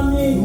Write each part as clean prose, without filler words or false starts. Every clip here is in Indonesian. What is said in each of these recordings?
kami.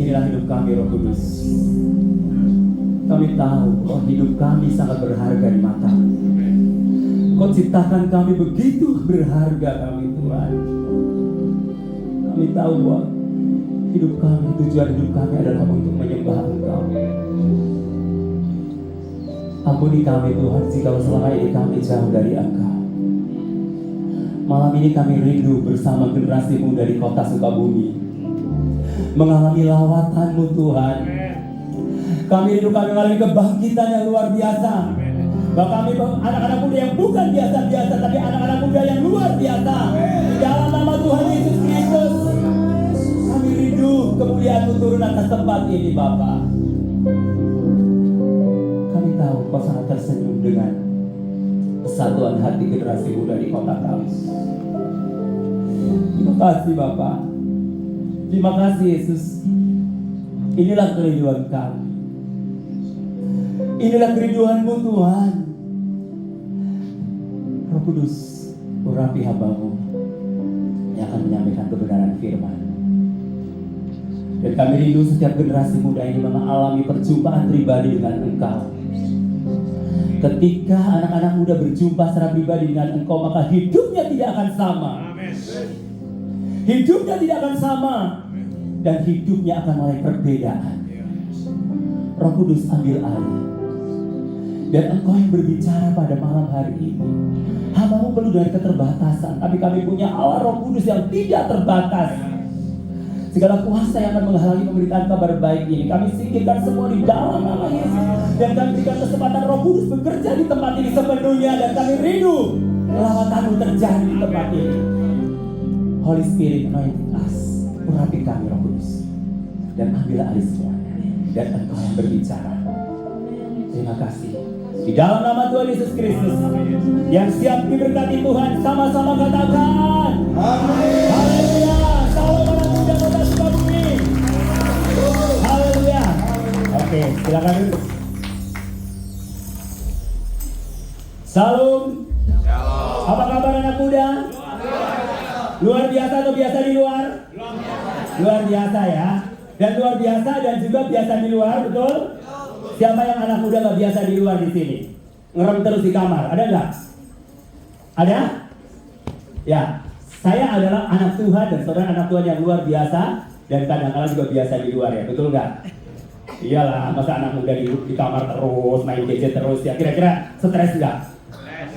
Inilah hidup kami, Roh Kudus. Kami tahu bahwa hidup kami sangat berharga di mata. Kau ciptakan kami begitu berharga kami, Tuhan. Kami tahu bahwa hidup kami, tujuan hidup kami adalah untuk menyembah Engkau. Ampuni kami, Tuhan, jika selama ini kami jauh dari Engkau. Malam ini kami rindu bersama generasi muda di kota Sukabumi, mengalami lawatan-Mu, Tuhan. Kami rindu kami mengalami kebangkitan yang luar biasa. Bahwa kami anak-anak muda yang bukan biasa-biasa, tapi anak-anak muda yang luar biasa. Di dalam nama Tuhan Yesus Kristus, kami rindu kemuliaan-Mu turun atas tempat ini, Bapa. Kami tahu Kau sangat tersenyum dengan kesatuan hati generasi muda di kota kami. Terima kasih, Bapak. Terima kasih, Yesus. Inilah kerinduan kami. Inilah kerinduan-Mu, Tuhan. Roh Kudus, urapi hamba-Mu yang akan menyampaikan kebenaran firman. Dan kami rindu setiap generasi muda ini mengalami perjumpaan pribadi dengan Engkau. Ketika anak-anak muda berjumpa secara pribadi dengan Engkau, maka hidupnya tidak akan sama. Hidupnya tidak akan sama. Dan hidupnya akan mulai perbedaan. Roh Kudus, ambil alih. Dan Engkau yang berbicara pada malam hari ini. Hamba-Mu perlu dari keterbatasan, tapi kami punya Allah Roh Kudus yang tidak terbatas. Segala kuasa yang akan menghalangi pemberitaan kabar baik ini, kami singkirkan semua di dalam nama Yesus. Dan kami berikan kesempatan Roh Kudus bekerja di tempat ini sepenuhnya. Dan kami rindu lawatan-Mu terjadi di tempat ini. Holy Spirit, anoint us. Urapi kami, Roh Kudus. Dan ambil alih semuanya. Dan Engkau yang berbicara. Terima kasih. Di dalam nama Tuhan Yesus Kristus, yang siap diberkati Tuhan, sama-sama katakan amin. Haleluya. Salam anak muda kota Sukabumi. Haleluya. Oke, silakan duduk. Salam. Apa kabar anak muda? Luar biasa atau biasa di luar? Luar biasa ya. Dan luar biasa dan juga biasa di luar, betul? Siapa yang anak muda gak biasa di luar di sini? Ngerem terus di kamar, ada nggak? Ada? Ya, saya adalah anak Tuhan dan saudara anak Tuhan yang luar biasa dan kadang-kadang juga biasa di luar ya, betul nggak? Iyalah, masa anak muda di kamar terus, main gadget terus ya, kira-kira stres nggak?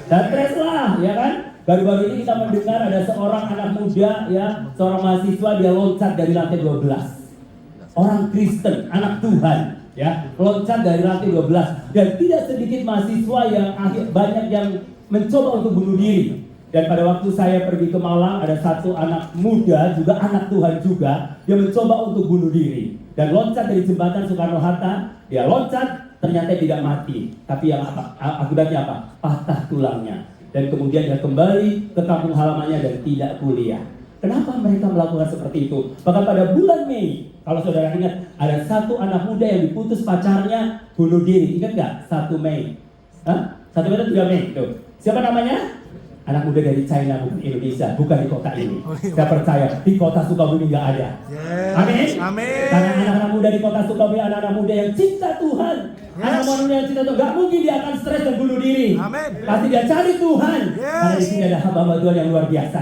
Stres lah, ya kan? Baru-baru ini kita mendengar ada seorang anak muda ya, seorang mahasiswa dia loncat dari lantai 12. Orang Kristen, anak Tuhan ya, loncat dari lantai 12 dan tidak sedikit mahasiswa yang banyak yang mencoba untuk bunuh diri. Dan pada waktu saya pergi ke Malang, ada satu anak muda juga anak Tuhan juga, dia mencoba untuk bunuh diri dan loncat dari jembatan Soekarno-Hatta. Dia loncat, ternyata tidak mati, tapi yang akibatnya apa? Patah tulangnya. Dan kemudian dia kembali ke kampung halamannya dan tidak kuliah. Kenapa mereka melakukan seperti itu? Bahkan pada bulan Mei, kalau saudara ingat, ada satu anak muda yang diputus pacarnya bunuh diri. Ingat nggak? 1 Mei. Hah? 1 Mei atau 3 Mei? Tuh. Siapa namanya? Anak muda dari China, bukan Indonesia, bukan di kota ini. Saya percaya, di kota Sukabumi nggak ada. Amin? Amin. Karena anak-anak muda di kota Sukabumi, anak-anak muda yang cinta Tuhan. Anak manusia yang cinta Tuhan, nggak mungkin dia akan stres dan bunuh diri. Amin. Pasti dia cari Tuhan. Karena di sini ada hamba Tuhan yang luar biasa.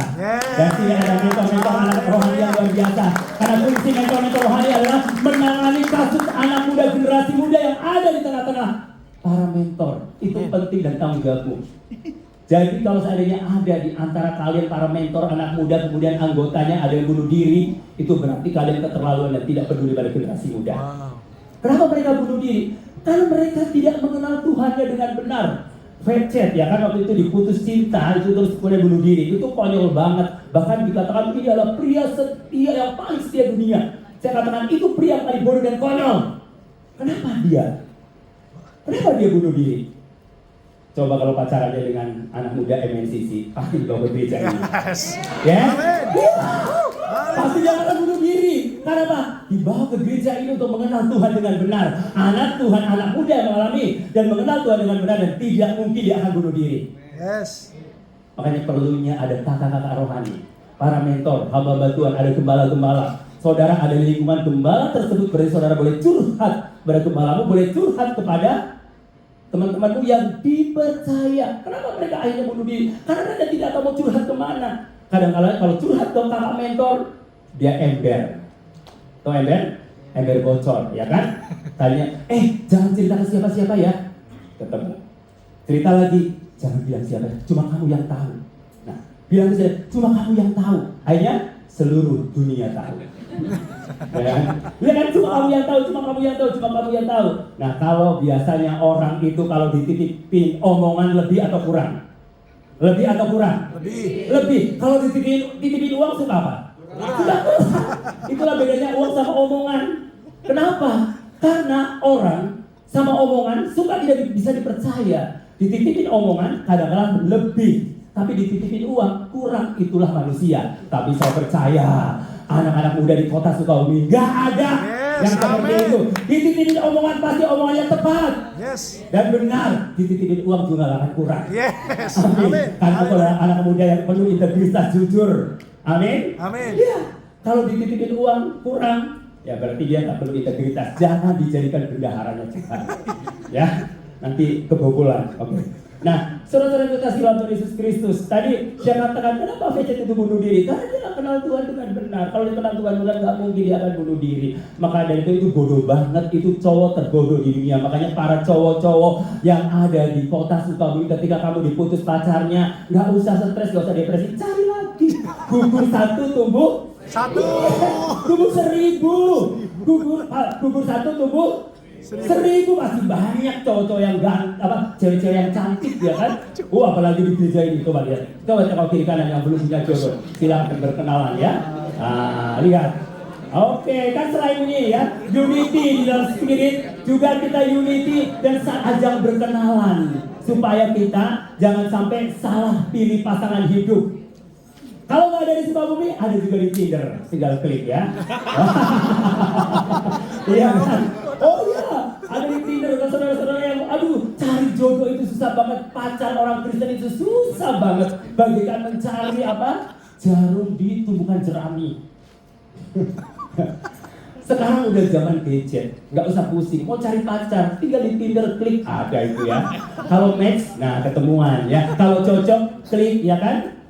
Dan di sini ada mentor-mentor anak rohani yang luar biasa. Karena fungsi mentor-mentor rohani adalah menangani kasus anak muda, generasi muda yang ada di tengah-tengah para mentor. Itu penting dan tanggung jawabmu. Jadi kalau seandainya ada di antara kalian para mentor anak muda, kemudian anggotanya ada yang bunuh diri, itu berarti kalian keterlaluan dan tidak peduli pada generasi muda. Kenapa mereka bunuh diri? Karena mereka tidak mengenal Tuhannya dengan benar. Fecet ya kan, waktu itu diputus cinta, itu terus kemudian bunuh diri. Itu konyol banget. Bahkan dikatakan ini adalah pria setia yang paling setia dunia. Saya katakan itu pria yang paling bodoh dan konyol. Kenapa dia? Kenapa dia bunuh diri? Coba kalau pacarannya dengan anak muda MNCC, pasti dibawa ke gereja ini. Ya? Pasti dia akan bunuh diri. Karena apa? Dibawa ke gereja ini untuk mengenal Tuhan dengan benar. Anak Tuhan, anak muda yang mengalami dan mengenal Tuhan dengan benar, dan tidak mungkin dia akan bunuh diri. Yes. Makanya perlunya ada kakak-kakak rohani, para mentor, hamba Tuhan, ada gembala-gembala. Saudara ada di lingkungan gembala tersebut, berarti saudara boleh curhat pada gembalamu, boleh curhat kepada teman-temanmu yang dipercaya. Kenapa mereka akhirnya bunuh diri? Karena mereka tidak tahu mau curhat kemana. Kadang-kadang kalau curhat ke kakak mentor, dia ember. Tahu ember? Ember bocor, ya kan? Tanya, jangan cerita ke siapa-siapa ya. Ketemu. Cerita lagi, jangan bilang siapa, cuma kamu yang tahu. Nah, bilang ke saya, cuma kamu yang tahu. Akhirnya seluruh dunia tahu. Ya kan, cuma kamu yang tahu, cuma kamu yang tahu, cuma kamu yang tahu. Nah, kalau biasanya orang itu kalau dititipin omongan lebih atau kurang? Lebih atau kurang? Lebih. Kalau dititipin uang suka apa? Suka kurang. Itulah bedanya uang sama omongan. Kenapa? Karena orang sama omongan suka tidak bisa dipercaya. Dititipin omongan kadang-kadang lebih, tapi dititipin uang kurang. Itulah manusia. Tapi saya percaya anak-anak muda di kota Sukabumi nggak ada yang seperti itu. Dititipin omongan pasti omongan yang tepat dan benar. Dititipin uang juga nggak akan kurang. Amin. Karena kalau anak muda yang penuh integritas, jujur. Amin. Ya, kalau dititipin uang kurang, ya berarti dia tak perlu integritas. Jangan dijadikan bendaharanya Tuhan. Ya, nanti kebobolan. Oke. Nah, saudara-saudara kita kasih Tuhan Yesus Kristus. Tadi saya katakan, kenapa Fecet itu bunuh diri? Karena dia tidak kenal Tuhan dengan benar. Kalau dia kenal Tuhan benar, nggak mungkin dia akan bunuh diri. Maka dari itu bodoh banget. Itu cowok terbodoh di dunia. Makanya para cowok-cowok yang ada di kota Sukabumi, ketika kamu diputus pacarnya, nggak usah stres, nggak usah depresi. Cari lagi. Gugur satu tumbuh satu. Gugur 1000. Gugur satu tumbuh 1000. Masih banyak cowok-cowok yang cewek-cewek yang cantik ya kan. Apalagi di gereja ini, coba lihat. Coba cek kiri kanan yang belum punya jodoh, silakan berkenalan ya. Lihat. Oke, kan selain ini ya, unity di dalam spirit, juga kita unity dan ajang berkenalan supaya kita jangan sampai salah pilih pasangan hidup. Kalau nggak ada di Sukabumi, ada juga di Tinder, tinggal klik ya. Iya kan? Oh iya, ada di Tinder. Saudara-saudara yang, cari jodoh itu susah banget. Pacar orang Kristen itu susah banget. Bagikan mencari apa? Jarum di tumbukan jerami. Sekarang udah zaman gadget, nggak usah pusing. Mau cari pacar, tinggal di Tinder, klik, ada itu ya. Kalau match, nah ketemuan ya. Kalau cocok, klik ya kan?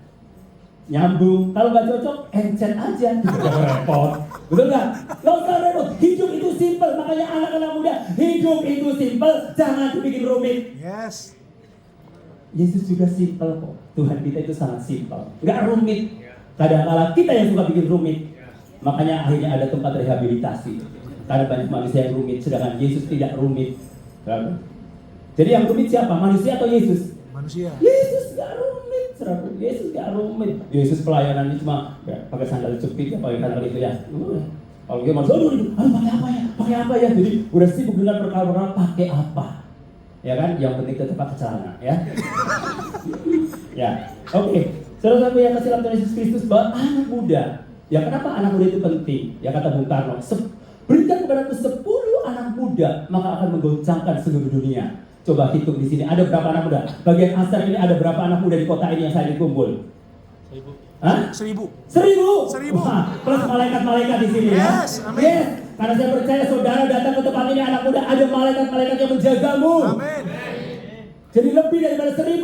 Nyambung. Kalau nggak cocok, encet aja. Tidak repot. Betul nggak? Nggak usah repot. Hidup itu simpel. Makanya anak-anak muda, hidup itu simpel. Jangan dibikin rumit. Yes. Yesus juga simpel kok. Tuhan kita itu sangat simpel. Nggak rumit. Kadang-kadang kita yang suka bikin rumit. Makanya akhirnya ada tempat rehabilitasi. Karena banyak manusia yang rumit, sedangkan Yesus tidak rumit. Jadi yang rumit siapa? Manusia atau Yesus? Manusia. Yesus nggak rumit. Yesus gak rumit. Yesus pelayanannya cuma pakai sandal jepit ya, pakai sandal itu ya. Kalau dia maksud, pakai apa ya? Jadi udah sibuk dengan perkara-perkara pakai apa, ya kan? Yang penting tetap pakai celana, ya. Ya, oke. Saudara-saudara yang kasih Tuhan Yesus Kristus bahwa anak muda. Ya kenapa anak muda itu penting? Ya kata Bung Karno, berikan kepadaku 10 anak muda, maka akan menggoncangkan seluruh dunia. Coba hitung di sini, ada berapa anak muda? Bagian Asar ini ada berapa anak muda di kota ini yang saya dikumpul? 1000. 1000. Wah, plus malaikat-malaikat di sini ya. Yes, amin. Yes. Karena saya percaya saudara datang ke tempat ini anak muda, ada malaikat-malaikat yang menjagamu. Amin. Jadi lebih daripada 1000.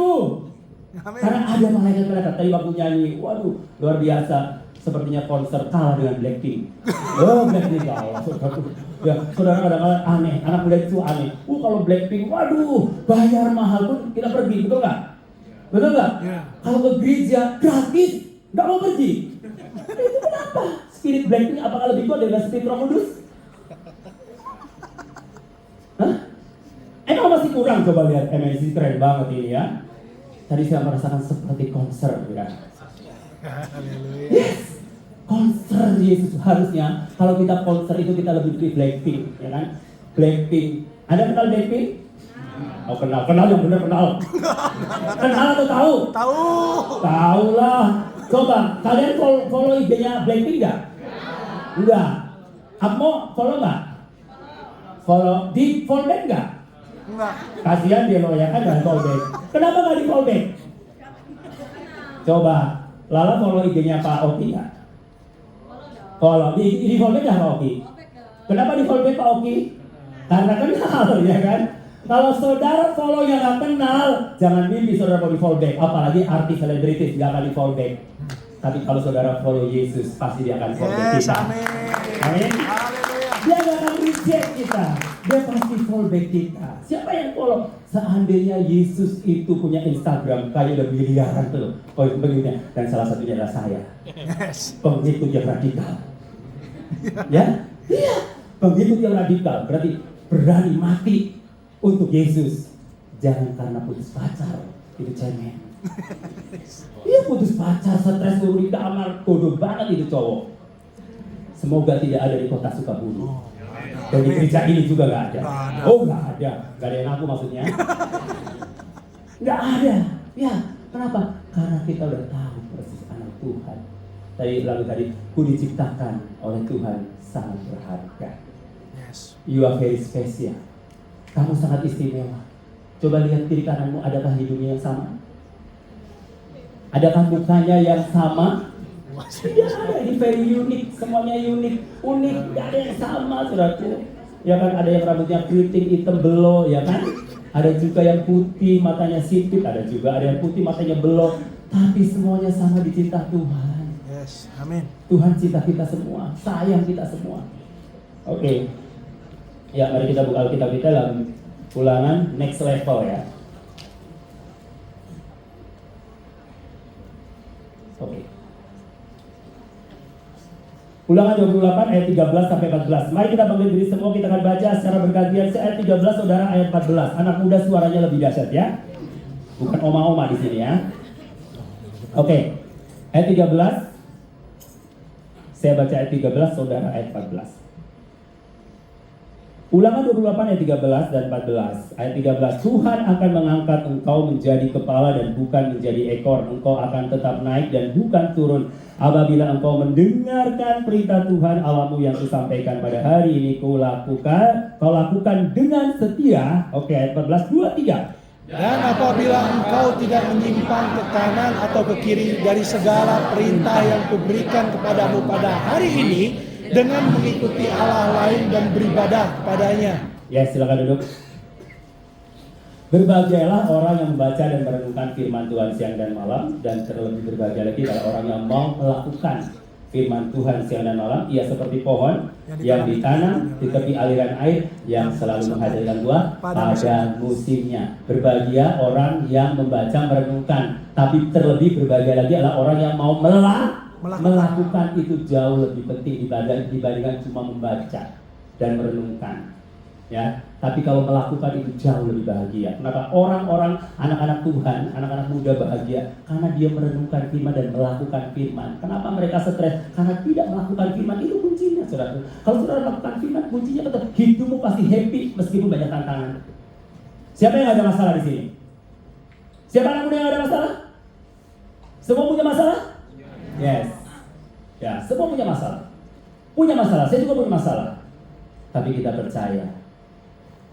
Amin. Karena ada malaikat-malaikat. Tadi waktu nyanyi, waduh luar biasa. Sepertinya konser kalah dengan Blackpink. Oh, Blackpink kalah. Ya, saudara kadang-kadang aneh, anak muda itu aneh. Kalau Blackpink, waduh, bayar mahal pun kita pergi, betul nggak? Betul nggak? Yeah. Kalau ke gereja gratis, nggak mau pergi. Itu kenapa? Spirit Blackpink apakah lebih kuat daripada Spirit Roh Kudus? Hah? Emang masih kurang? Coba lihat MNC, keren banget ini ya. Tadi saya merasakan seperti konser, ya. Yes. Konser Yesus harusnya kalau kita konser itu kita lebih pilih Blackpink, ya kan? Blackpink. Ada kenal Blackpink? Oh kenal yang benar kenal. Kenal atau tahu? Tahu lah. Coba kalian follow IG-nya Blackpink nggak? Enggak. Abmo follow nggak? Follow di fallback nggak? Enggak. Kasihan dia loh ya kan nggak fallback. Kenapa nggak di fallback? Coba Lala follow IG-nya Pak Oki nggak? Follow di fallback nggak Pak Oki? Kenapa di fallback Pak Oki? Karena kenal ya kan. Kalau saudara follow yang nggak kenal, jangan mimpi saudara mau di fallback. Apalagi artis selebritis nggak akan di fallback. Tapi kalau saudara follow Yesus, pasti dia akan fallback kita. Amin. Dia nggak akan reject kita. Dia pasti fallback kita. Siapa yang follow? Seandainya Yesus itu punya Instagram, kayak udah miliaran tuh pengikutnya. Dan salah satunya adalah saya. Pengikut yang radikal. Ya? Iya. Pengikut yang radikal. Berarti berani mati untuk Yesus. Jangan karena putus pacar. Itu cemen. Iya putus pacar, stres dulu di kamar. Bodoh banget itu cowok. Semoga tidak ada di kota Sukabumi. Dan di gereja ini juga nggak ada. Oh nggak ada. Nggak ada yang aku maksudnya. Nggak ada. Ya kenapa? Karena kita udah tahu persis anak Tuhan. Lalu tadi, ku diciptakan oleh Tuhan sangat berharga. You are very special. Kamu sangat istimewa. Coba lihat kiri kananmu, adakah hidungnya yang sama? Adakah mukanya yang sama? Tidak ada, ini very unique, semuanya unik, tidak ada yang sama, saudaraku. Ya kan, ada yang rambutnya keriting, hitam, belo, ya kan? Ada juga yang putih, matanya sipit, ada yang putih, matanya belo. Tapi semuanya sama dicinta Tuhan. Yes, amin. Tuhan cinta kita semua, sayang kita semua. Oke. Ya, mari kita buka Alkitab kita dalam Ulangan next level ya. Oke. Ulangan 28 ayat 13 sampai 14. Mari kita bangkit diri semua, kita akan baca secara bergantian. Ayat 13 saudara, ayat 14. Anak muda suaranya lebih dahsyat ya. Bukan oma-oma di sini ya. Oke. Ayat 13. Saya baca ayat 13, saudara ayat 14. Ulangan 28 ayat 13 dan 14. Ayat 13, Tuhan akan mengangkat engkau menjadi kepala dan bukan menjadi ekor. Engkau akan tetap naik dan bukan turun. Apabila engkau mendengarkan perintah Tuhan Allahmu yang kusampaikan pada hari ini, kau lakukan dengan setia. Oke, ayat 14, 2, 3. Dan apabila engkau tidak menyimpang ke kanan atau ke kiri dari segala perintah yang kuberikan kepadamu pada hari ini, dengan mengikuti Allah lain dan beribadah kepadanya. Ya, silakan duduk. Berbahagialah orang yang membaca dan merenungkan firman Tuhan siang dan malam, dan terlebih berbahagia lagi adalah orang yang mau melakukan firman Tuhan siang dan malam. Ia seperti pohon yang ditanam di tepi aliran air yang selalu menghasilkan buah pada musimnya. Berbahagia orang yang membaca merenungkan, tapi terlebih berbahagia lagi adalah orang yang mau melakukan itu jauh lebih penting dibandingkan cuma membaca dan merenungkan. Ya, tapi kalau melakukan itu jauh lebih bahagia. Kenapa? Orang-orang anak-anak Tuhan, anak-anak muda bahagia karena dia merenungkan firman dan melakukan firman. Kenapa mereka stres? Karena tidak melakukan firman. Itu kuncinya, saudara. Kalau saudara melakukan firman, kuncinya betul. Hidupmu pasti happy meskipun banyak tantangan. Siapa yang ada masalah di sini? Siapa anak muda yang ada masalah? Semua punya masalah? Yes. Ya, semua punya masalah. Punya masalah, saya juga punya masalah. Tapi kita percaya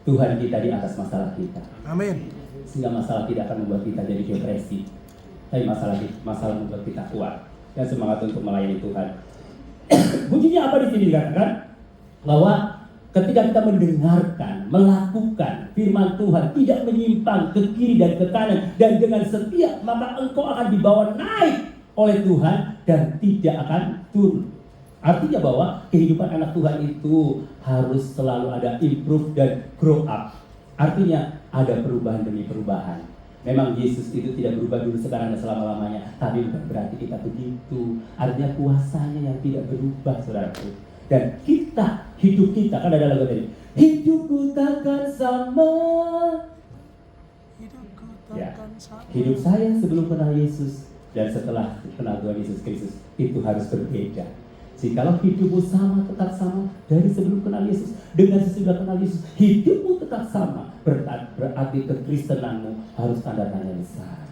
Tuhan kita di atas masalah kita. Amin. Sehingga masalah tidak akan membuat kita jadi depresi. Tapi masalah membuat kita kuat dan semangat untuk melayani Tuhan. Kuncinya apa di sini dikatakan? bahwa ketika kita mendengarkan, melakukan firman Tuhan, tidak menyimpang ke kiri dan ke kanan, dan dengan setia, maka engkau akan dibawa naik oleh Tuhan dan tidak akan turun. Artinya bahwa kehidupan anak Tuhan itu harus selalu ada improve dan grow up. Artinya ada perubahan demi perubahan. Memang Yesus itu tidak berubah dulu, sekarang dan selama-lamanya, tapi bukan berarti kita begitu. Artinya kuasanya yang tidak berubah, saudaraku. Dan kita, hidup kita, kan ada lagu tadi, hidupku takkan sama. Ya, hidup saya sebelum kenal Yesus dan setelah kenal Tuhan Yesus Kristus itu harus berbeda. Jikalau hidupmu sama, tetap sama dari sebelum kenal Yesus dengan sesudah kenal Yesus, hidupmu tetap sama, berarti kekristenanmu harus tanda tanya besar.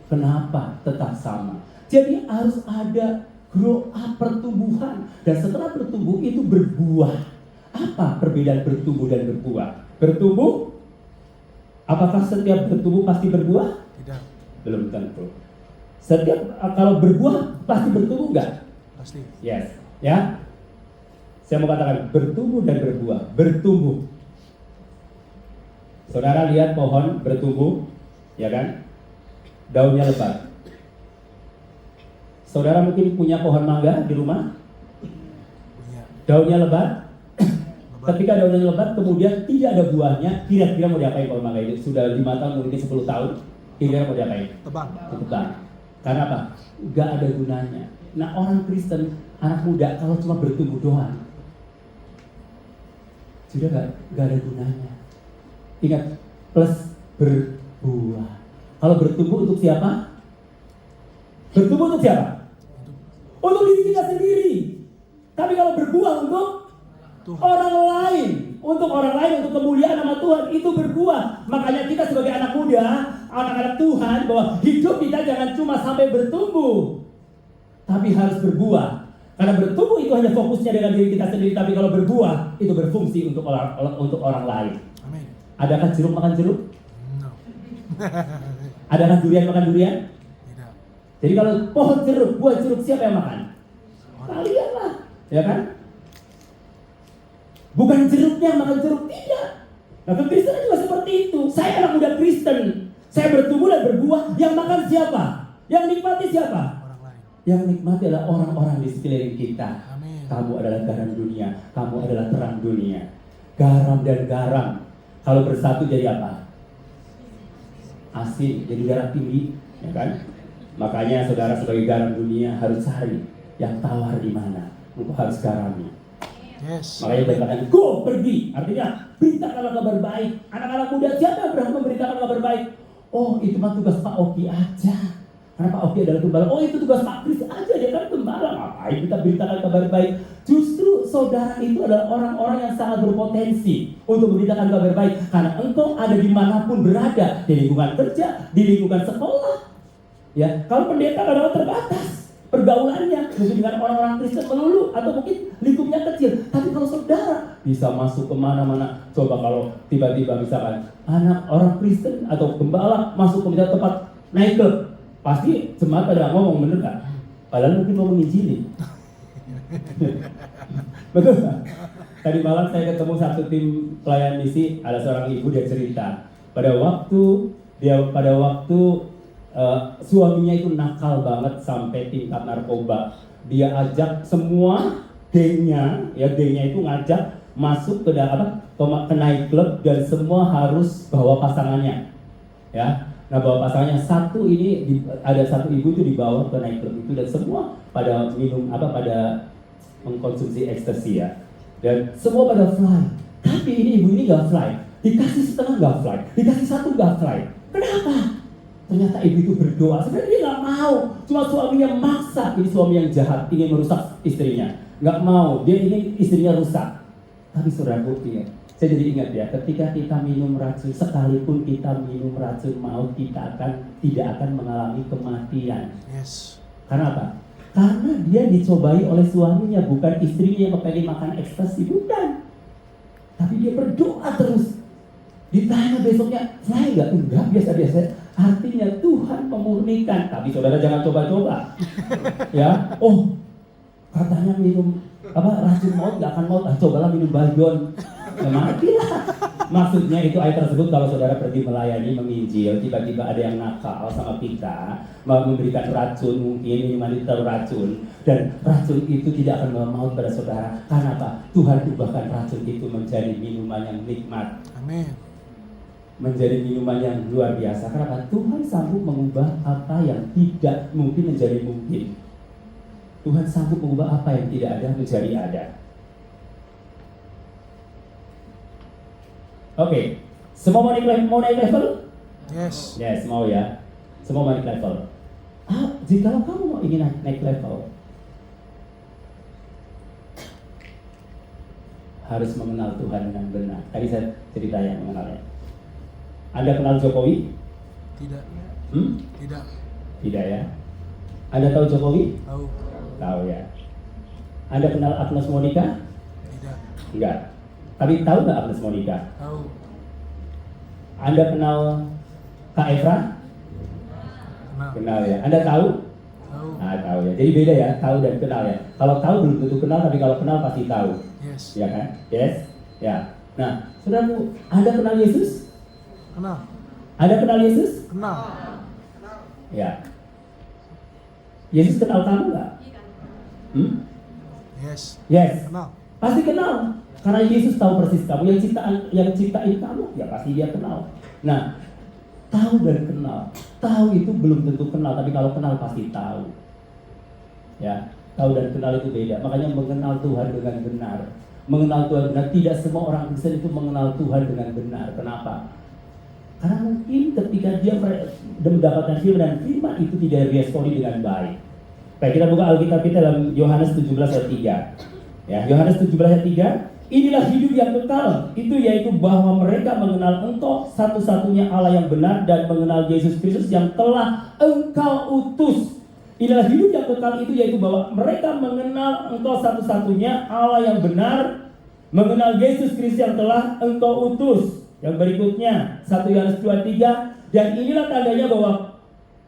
Kenapa tetap sama? Jadi harus ada grow up, pertumbuhan, dan setelah bertumbuh itu berbuah. Apa perbedaan bertumbuh dan berbuah? Bertumbuh, apakah setiap bertumbuh pasti berbuah? Tidak. Belum tentu. Setiap kalau berbuah pasti bertumbuh enggak? Pasti. Yes, ya. Saya mau katakan bertumbuh dan berbuah. Bertumbuh. Saudara lihat pohon bertumbuh, ya kan? Daunnya lebat. Saudara mungkin punya pohon mangga di rumah. Daunnya lebat. Ketika daunnya lebat, kemudian tidak ada buahnya. Kira-kira mau diapain pohon mangga itu? Sudah 5 tahun, mungkin 10 tahun. Kira-kira mau diapain? Tebang. Tebang. Karena apa? Gak ada gunanya. Nah, orang Kristen, anak muda, kalau cuma bertumbuh doang, sudah gak ada gunanya. Ingat, plus berbuah. Kalau bertumbuh untuk siapa? Bertumbuh untuk siapa? Untuk diri kita sendiri. Tapi kalau berbuah untuk orang lain, untuk orang lain, untuk kemuliaan nama Tuhan, itu berbuah. Makanya kita sebagai anak muda, anak-anak Tuhan, bahwa hidup kita jangan cuma sampai bertumbuh, tapi harus berbuah. Karena bertumbuh itu hanya fokusnya dengan diri kita sendiri, tapi kalau berbuah itu berfungsi untuk orang lain. Amin. Adakah jeruk makan jeruk? No. Adakah durian makan durian? Tidak. Jadi kalau pohon jeruk, buah jeruk, siapa yang makan? Kalian lah, ya kan? Bukan jeruknya yang makan jeruk, tidak. Nah, kekristenan juga seperti itu. Saya anak muda Kristen, saya bertumbuh dan berbuah. Yang makan siapa? Yang nikmati siapa? Orang lain. Yang nikmati adalah orang-orang di sekeliling kita. Amin. Kamu adalah garam dunia, kamu adalah terang dunia. Garam dan garam, kalau bersatu jadi apa? Asin, jadi darah tinggi, ya kan? Makanya saudara sebagai garam dunia harus cari yang tawar di mana. Engkau harus garami. Yes. Makanya dia katakan, go pergi. Artinya, beritakanlah kabar baik. Anak-anak muda, siapa yang berhak memberitakan kabar baik? Oh, itu mah tugas Pak Oki aja. Karena Pak Oki adalah gembala. Oh, itu tugas Pak Kris aja, dia kan gembala. Ngapain kita beritakan kabar baik? Justru saudara itu adalah orang-orang yang sangat berpotensi untuk memberitakan kabar baik. Karena engkau ada dimanapun berada, di lingkungan kerja, di lingkungan sekolah. Ya, kalau pendeta kadang terbatas pergaulannya, mungkin dengan orang-orang Kristen melulu, atau mungkin lingkupnya kecil. Tapi kalau saudara bisa masuk kemana-mana, coba kalau tiba-tiba misalkan anak orang Kristen atau gembala masuk ke tempat naik klub, pasti jemaat pada ngomong, bener gak? Padahal mungkin mau menginjili. Betul gak? Tadi malam saya ketemu satu tim pelayan misi, ada seorang ibu, dia cerita pada waktu suaminya itu nakal banget sampai tingkat narkoba. Dia ajak semua gengnya, ya gengnya itu ngajak masuk ke ke night club dan semua harus bawa pasangannya, ya. Nah bawa pasangannya ada satu ibu itu dibawa ke night club itu dan semua pada minum pada mengkonsumsi ekstasi ya. Dan semua pada fly. Tapi ibu ini nggak fly, dikasih setengah nggak fly, dikasih satu nggak fly. Kenapa? Ternyata ibu itu berdoa, sebenarnya dia nggak mau, cuma suaminya maksa. Ini suami yang jahat, ingin merusak istrinya, nggak mau, dia ingin istrinya rusak. Tapi saudaraku, ya, saya jadi ingat ya, ketika kita minum racun, sekalipun kita minum racun maut, kita tidak akan mengalami kematian. Yes. Karena apa? Karena dia dicobai oleh suaminya, bukan istrinya yang kepengen makan ekstasi, bukan. Tapi dia berdoa terus. Ditanya besoknya, fly nggak? Enggak, biasa-biasa. Artinya Tuhan memurnikan. Tapi saudara jangan coba-coba. Ya, oh katanya minum racun maut nggak akan maut, cobalah minum Baldon, ya matilah. Maksudnya itu ayat tersebut kalau saudara pergi melayani, menginjil, tiba-tiba ada yang nakal sama kita, memberikan racun, mungkin minuman itu racun, dan racun itu tidak akan membawa maut pada saudara. Karena apa? Tuhan ubahkan racun itu menjadi minuman yang nikmat. Amin. Menjadi minuman yang luar biasa. Karena Tuhan sanggup mengubah apa yang tidak mungkin menjadi mungkin. Tuhan sanggup mengubah apa yang tidak ada menjadi ada. Oke, semua mau naik level? Yes. Yes, mau ya. Semua mau naik level. Jika kamu mau ingin naik level, harus mengenal Tuhan dengan benar. Tadi saya cerita yang mengenalnya. Anda kenal Jokowi? Tidak. Tidak. Tidak ya. Anda tahu Jokowi? Tahu. Tahu ya. Anda kenal Agnes Monica? Tidak. Enggak. Tapi tahu nggak Agnes Monica? Tahu. Anda kenal Kak Efra? Kenal. Kenal ya. Anda tahu? Tahu. Nah, tahu ya. Jadi beda ya, tahu dan kenal ya. Kalau tahu belum tentu kenal, tapi kalau kenal pasti tahu. Yes. Ya kan? Yes. Ya. Nah, saudaraku, Anda kenal Yesus? Kenal. Anda kenal Yesus? Kenal. Ya. Yesus kenal kamu nggak? Yes. Yes. Kenal. Pasti kenal. Karena Yesus tahu persis kamu. Yang ciptain kamu, ya pasti dia kenal. Nah, tahu dan kenal. Tahu itu belum tentu kenal, tapi kalau kenal pasti tahu. Ya, tahu dan kenal itu beda. Makanya mengenal Tuhan dengan benar. Mengenal Tuhan benar. Tidak semua orang Kristen itu mengenal Tuhan dengan benar. Kenapa? Karena mungkin ketika dia mendapatkan firman dan firman itu tidak diresponi dengan baik. Baik, kita buka Alkitab kita dalam Yohanes 17 ayat 3. Ya, Yohanes 17 ayat 3. Inilah hidup yang kekal, itu yaitu bahwa mereka mengenal Engkau satu-satunya Allah yang benar dan mengenal Yesus Kristus yang telah Engkau utus. Inilah hidup yang kekal itu yaitu bahwa mereka mengenal Engkau satu-satunya Allah yang benar, mengenal Yesus Kristus yang telah Engkau utus. Yang berikutnya 1 Yohanes 2:3, dan inilah tandanya bahwa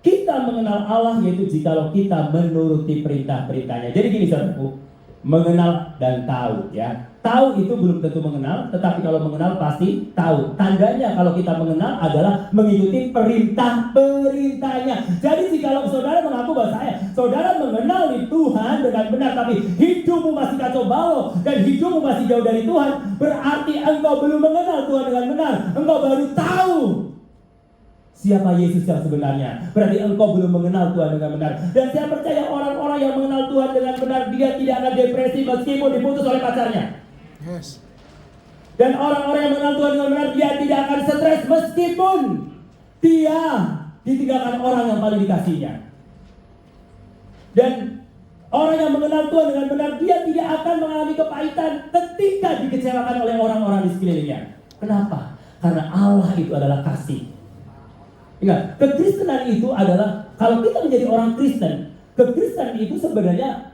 kita mengenal Allah yaitu jikalau kita menuruti perintah-perintahnya. Jadi gini saudaraku, mengenal dan tahu ya. Tahu itu belum tentu mengenal, tetapi kalau mengenal pasti tahu. Tandanya kalau kita mengenal adalah mengikuti perintah-perintahnya. Jadi jikalau saudara mengaku bahwa saudara mengenal Tuhan dengan benar, tapi hidupmu masih kacau balau dan hidupmu masih jauh dari Tuhan, berarti engkau belum mengenal Tuhan dengan benar. Engkau baru tahu siapa Yesus yang sebenarnya. Berarti engkau belum mengenal Tuhan dengan benar. Dan saya percaya orang-orang yang mengenal Tuhan dengan benar, dia tidak akan depresi meskipun diputus oleh pacarnya. Yes. Dan orang-orang yang mengenal Tuhan dengan benar, dia tidak akan stres meskipun dia ditinggalkan orang yang paling dikasihnya. Dan orang yang mengenal Tuhan dengan benar, dia tidak akan mengalami kepahitan ketika dikecewakan oleh orang-orang di sekelilingnya. Kenapa? Karena Allah itu adalah kasih. Ingat, kekristenan itu adalah, kalau kita menjadi orang Kristen, kekristenan itu sebenarnya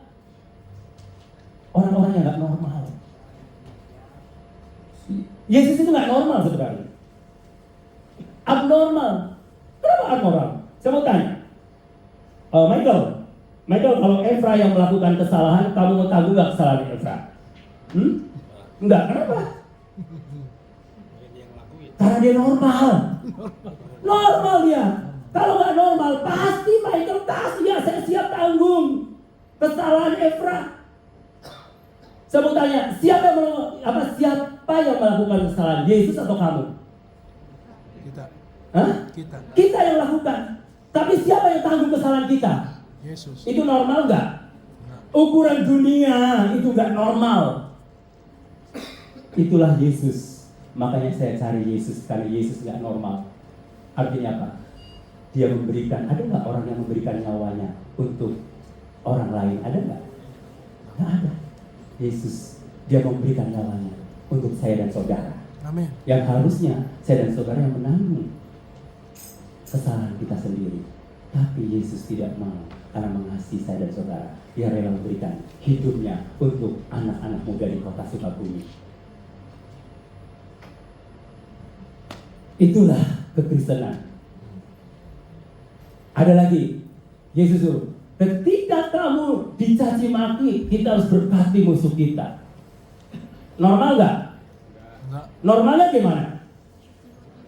orang-orang yang gak normal. Yesus itu gak normal sebenarnya. Abnormal. Kenapa abnormal? Saya mau tanya, Michael, kalau Efra yang melakukan kesalahan, kamu mau tanggung gak kesalahan Efra? Enggak, kenapa? Karena dia normal. Normal dia. Kalau nggak normal, pasti Michael ya saya siap tanggung kesalahan Efra. Saya mau tanya, siapa yang melakukan kesalahan? Yesus atau kamu? Kita. Hah? Kita yang lakukan. Tapi siapa yang tanggung kesalahan kita? Yesus. Itu normal nggak? Ukuran dunia itu nggak normal. Itulah Yesus. Makanya saya cari Yesus, karena Yesus nggak normal. Artinya apa? Dia memberikan, ada nggak orang yang memberikan nyawanya untuk orang lain? Ada nggak? Nggak ada. Yesus, dia memberikan nyawanya untuk saya dan saudara. Amin. Yang harusnya saya dan saudara yang menanggung kesalahan kita sendiri. Tapi Yesus tidak mau, karena mengasihi saya dan saudara. Dia rela memberikan hidupnya untuk anak-anak muda di kota Sukabumi. Itulah kekristenan. Ada lagi, Yesus suruh, ketika kamu dicaci maki, kita harus berkati musuh kita. Normal nggak? Enggak. Normalnya gimana?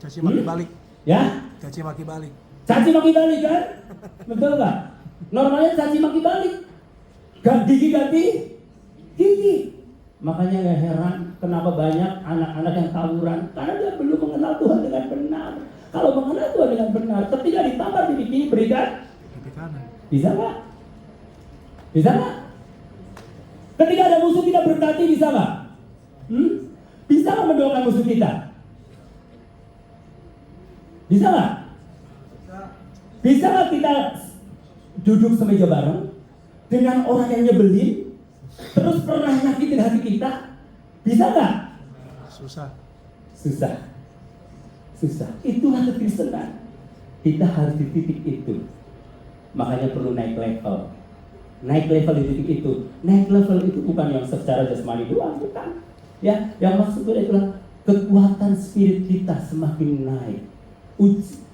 Caci maki balik. Ya? Caci maki balik. Caci maki balik kan? Betul nggak? Normalnya caci maki balik. Gigi ganti gigi. Makanya nggak heran kenapa banyak anak-anak yang tawuran, karena dia belum mengenal Tuhan dengan benar. Kalau mengenal Tuhan dengan benar, ketika ditampar di gigi, berikan bisa nggak? Bisa nggak? Ketika ada musuh kita berkati, bisa nggak? Bisa nggak mendoakan musuh kita? Bisa nggak? Bisa nggak kita duduk semeja bareng dengan orang yang nyebelin, terus pernah nyakitin hati kita? Bisa nggak? Susah. Itulah kekristenan. Kita harus di titik itu. Makanya perlu naik level. Naik level di titik itu. Naik level itu bukan yang secara jasmani doang, bukan. Ya, yang maksudnya itulah kekuatan spirit kita semakin naik.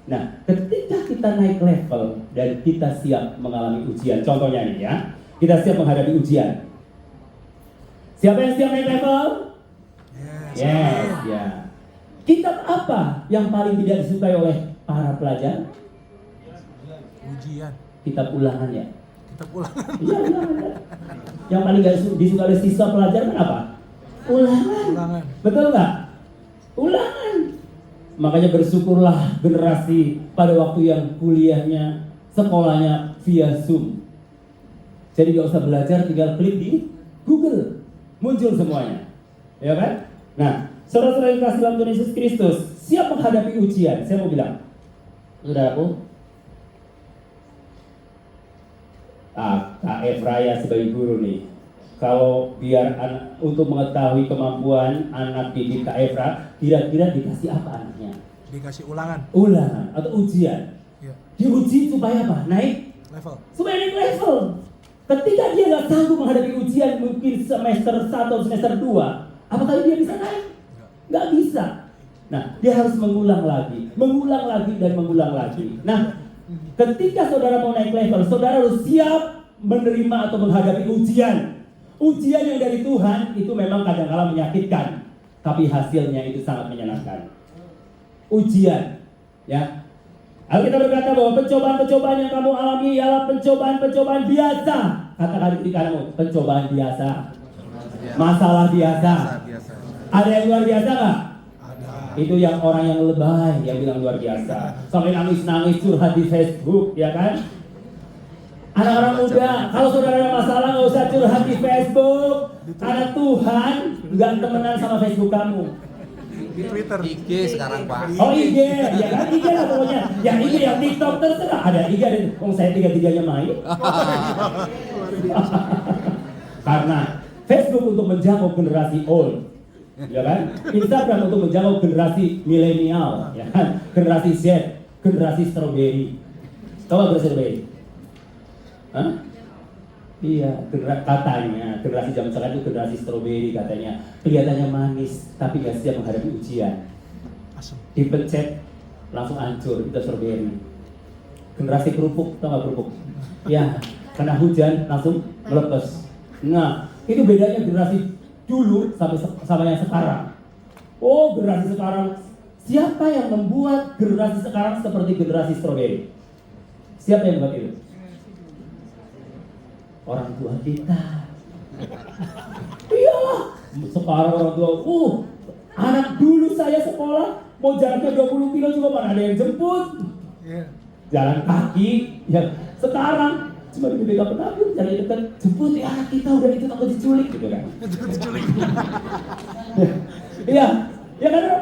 Nah, ketika kita naik level dan kita siap mengalami ujian, contohnya nih ya, kita siap menghadapi ujian. Siapa yang siap naik level? Yes, ya. Kitab apa yang paling tidak disukai oleh para pelajar? Ujian. Kitab Ulangan ya. Kitab Ulangan. Iya, Ulangan. Yang paling gak disukai oleh siswa pelajar kan apa? Ulangan. Betul nggak? Ulangan. Makanya bersyukurlah generasi pada waktu yang kuliahnya, sekolahnya via Zoom. Jadi gak usah belajar, tinggal klik di Google, muncul semuanya, ya kan? Nah, saudara-saudara yang kasih dalam Tuhan Yesus Kristus, siap menghadapi ujian. Saya mau bilang, saudaraku, Kak Efraya sebagai guru nih, kalau biar untuk mengetahui kemampuan anak didik Kak Efra, kira-kira dikasih apa anaknya? Dikasih ulangan. Ulangan atau ujian. Ya. Diuji supaya apa? Naik Level. supaya naik level. Ketika dia nggak sanggup menghadapi ujian mungkin semester 1 atau semester 2, apakah dia bisa naik? Nggak bisa. Nah, dia harus mengulang lagi dan mengulang lagi. Nah, ketika saudara mau naik level, saudara harus siap menerima atau menghadapi ujian. Ujian yang dari Tuhan itu memang kadang-kala menyakitkan, tapi hasilnya itu sangat menyenangkan. Ujian, ya. Alkitab berkata bahwa pencobaan-pencobaan yang kamu alami ialah pencobaan-pencobaan biasa. Katakan di kananmu, pencobaan biasa, masalah biasa. Ada yang luar biasa nggak? Itu yang orang yang lebay yang bilang luar biasa. Sampai nangis-nangis curhat di Facebook, ya kan? Anak-anak muda, kalau saudara ada masalah nggak usah curhat di Facebook, karena Tuhan nggak temenan sama Facebook kamu. Di Twitter. IG sekarang Pak. Oh IG, ya kan IG lah pokoknya. Yang IG, yang TikTok terserah. Ada IG, ada. Saya 3-3-nya main. Karena Facebook untuk menjangkau generasi old, ya kan? Instagram untuk menjangkau generasi milenial, ya kan? Generasi Z, generasi strawberry. Tahu apa strawberry? Hah? Iya, katanya generasi zaman sekarang itu generasi strawberry katanya. Kelihatannya manis, tapi nggak siap menghadapi ujian. Dipencet, langsung hancur, itu strawberry. Generasi kerupuk, tau nggak kerupuk? Ya, kena hujan langsung melepas. Nah, itu bedanya generasi dulu sama yang sekarang. Oh, generasi sekarang, siapa yang membuat generasi sekarang seperti generasi strawberry? Siapa yang membuat itu? Orang tua kita. Iyalah, sekarang orang tua, anak dulu saya sekolah mau jaraknya 20 kilo juga mana ada yang jemput. Jalan kaki, ya sekarang cuma di BPK penabur, jalan dekat, jemput ya anak kita udah itu takut diculik gitu kan. Iya, ya karena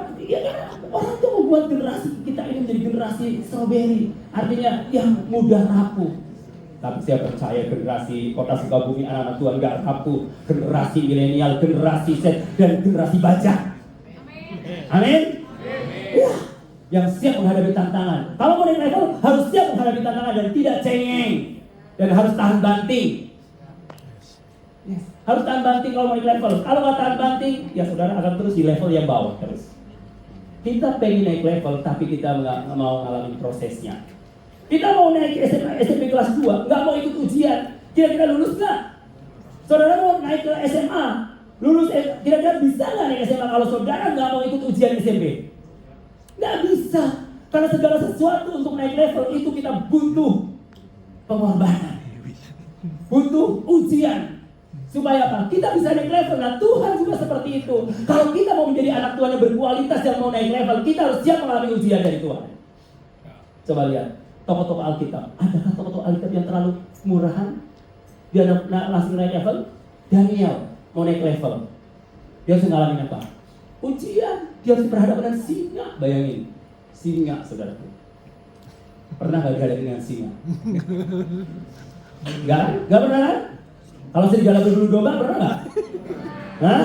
orang tuh membuat generasi kita ini menjadi generasi strawberry, artinya yang mudah rapuh. Tapi saya percaya generasi Kota Sukabumi anak-anak Tuhan gak rapuh. Generasi milenial, generasi Z, dan generasi baca. Amin. Ya, yang siap menghadapi tantangan. Kalau mau naik level harus siap menghadapi tantangan dan tidak cengeng. Dan harus tahan banting. Yes. Harus tahan banting kalau mau naik level. Kalau nggak tahan banting, ya saudara akan terus di level yang bawah terus. Kita pengen naik level tapi kita nggak mau ngalamin prosesnya. Kita mau naik SMA, SMP kelas 2, nggak mau ikut ujian, kira-kira lulus nggak? Saudara mau naik ke SMA, lulus, kira-kira bisa nggak naik SMA kalau saudara nggak mau ikut ujian SMP? Nggak bisa, karena segala sesuatu untuk naik level itu kita butuh pengorbanan, butuh ujian. Supaya apa? Kita bisa naik level. Nah, Tuhan juga seperti itu. Kalau kita mau menjadi anak Tuhan yang berkualitas dan mau naik level, kita harus siap mengalami ujian dari Tuhan. Coba lihat tokoh-tokoh Alkitab. Adakah tokoh-tokoh Alkitab yang terlalu murahan? Dia langsung naik level? Daniel mau naik level. Dia harus mengalami apa? Ujian. Dia harus berhadapan dengan singa. Bayangin, singa, saudaraku. Pernah gak dihadapi dengan singa? Gak pernah kan? Kalau serigala berbulu domba pernah nggak? Hah?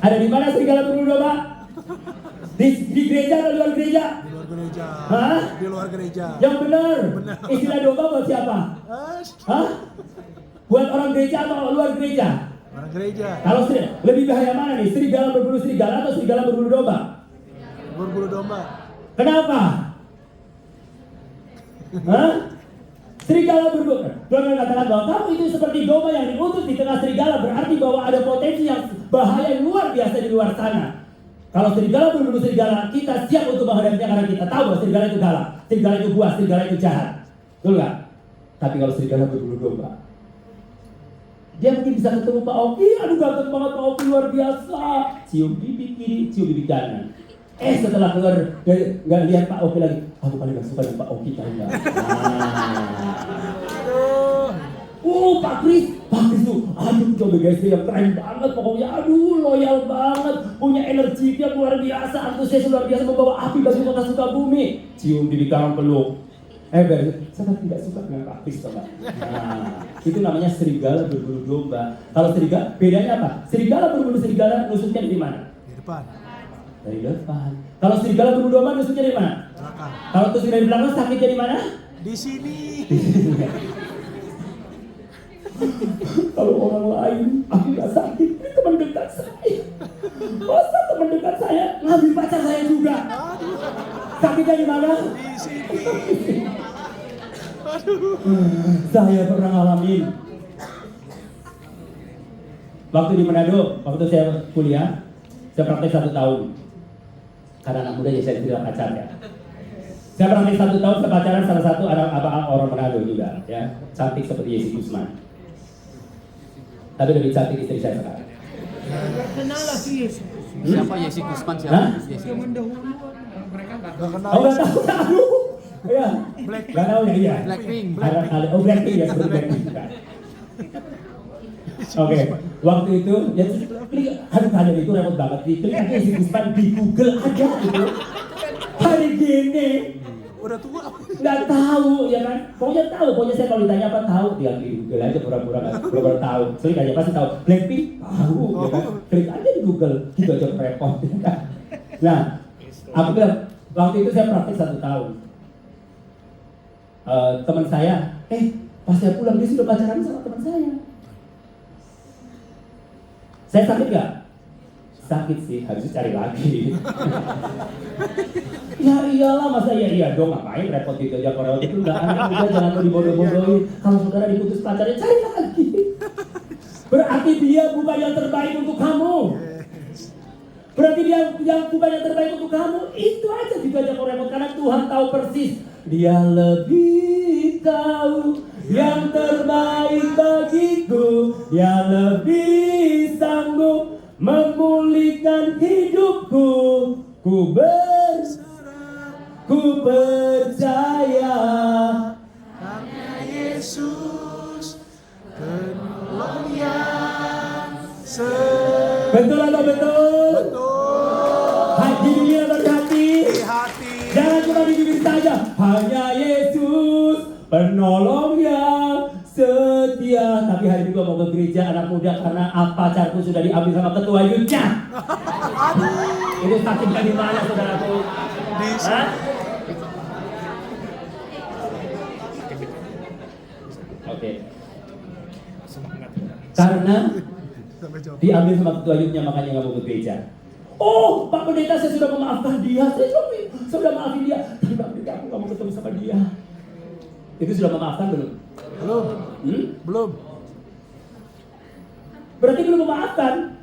Ada di mana serigala berbulu domba? Di gereja atau luar gereja? Di luar gereja. Hah? Di luar gereja. Yang benar. Istilah domba buat siapa? Hah? Buat orang gereja atau luar gereja? Orang gereja. Kalau lebih bahaya mana nih? Serigala berbulu serigala atau serigala berbulu domba? Berbulu domba. Kenapa? Hah? Serigala berbulu. Tuhan mengatakan bahwa kamu itu seperti domba yang diutus di tengah serigala, berarti bahwa ada potensi yang bahaya yang luar biasa di luar sana. Kalau serigala berbulu serigala, kita siap untuk menghadapinya karena kita tahu bahwa serigala itu galak, serigala itu buas, serigala itu jahat. Betul nggak? Tapi kalau serigala berbulu domba, dia mungkin bisa ketemu Pak Oki, aduh ganteng banget Pak Oki, luar biasa. Cium pipi kiri, cium pipi kanan. Setelah keluar, nggak lihat Pak Oki lagi. Aku paling gak suka dengan Pak Oki, tahu nggak? Pak Kris tuh, aduh coba guys, yang keren banget pokoknya, aduh loyal banget, punya energi yang luar biasa, antusias luar biasa, membawa api bagi kota Sukabumi. Cium pipi kanan, peluk. Saya tidak suka dengan Pak Kris, Pak. Nah, itu namanya serigala berbulu domba. Kalau serigala, bedanya apa? Serigala berbulu serigala nusuknya di mana? Di depan. Dari depan. Kalau serigala berbulu domba nusuknya di mana? Belakang. Kalau tusuk dari belakang sakitnya di mana? Di sini. Kalau orang lain aku gak sakit, ini teman dekat saya. Masa teman dekat saya ngambil pacar saya juga? Sakitnya di mana? Di sini. Aduh. Saya pernah ngalamin. Waktu di Manado, waktu saya kuliah, saya praktek 1 tahun. Karena anak muda ya saya tidak pacar ya. Saya praktek 1 tahun, saya pacaran salah satu orang Manado juga ya, cantik seperti Yesi Gusman. Tapi lebih cantik istri saya sekarang. Kenal lagi Yesus. Siapa Yesi Gusman? Siapa? Yesi. Yang mendahului. Mereka nggak Oh nggak tahu, aduh. Ya, nggak tahu ya iya. Blackpink. Oh Blackpink ya, seperti Blackpink. Oke, waktu itu ya klik, aduh itu repot banget. Klik aja Yesi Gusman di Google aja gitu. Hari gini. udah tua. Nggak tahu ya kan, pokoknya saya kalau ditanya apa tahu, dia di Google aja pura-pura tahu, klik aja pasti tahu. Blackpink tahu, ya kan? Klik aja di Google, gitu aja repot. Ya kan? Nah, aku bilang waktu itu saya praktik 1 tahun. Teman saya, pas saya pulang dia sudah pacaran sama teman saya. Saya sakit nggak? Sakit sih, harusnya cari lagi. Ya iyalah, masa iya dong, ngapain repot gitu aja. Kalau itu udah anak jangan mau dibodoh-bodohin. Kalau saudara diputus pacarnya, cari lagi. Berarti dia bukan yang terbaik untuk kamu. Berarti dia yang bukan yang terbaik untuk kamu. Itu aja juga aja kau repot, karena Tuhan tahu persis. Dia lebih tahu yang terbaik bagiku. Dia lebih sanggup memulihkan hidupku. Ku percaya Hanya Yesus penolong yang betul atau betul? betul. Di bibir atau di hati? Di hati. Jangan cuma di bibir saja. Hanya Yesus penolong yang setia. Tapi hari ini gua mau ke gereja anak muda karena pacarku sudah diambil sama ketua youth-nya. Itu sakitnya di mana saudaraku? Di Hah? Oke. Karena diambil sama ketua youth-nya, makanya nggak mau ke gereja. Oh, Pak Pendeta, saya sudah memaafkan dia. Saya sudah maafin dia. Tapi Pak Pendeta, aku nggak mau ketemu sama dia. Itu sudah memaafkan belum? Belum. Belum. Berarti belum memaafkan.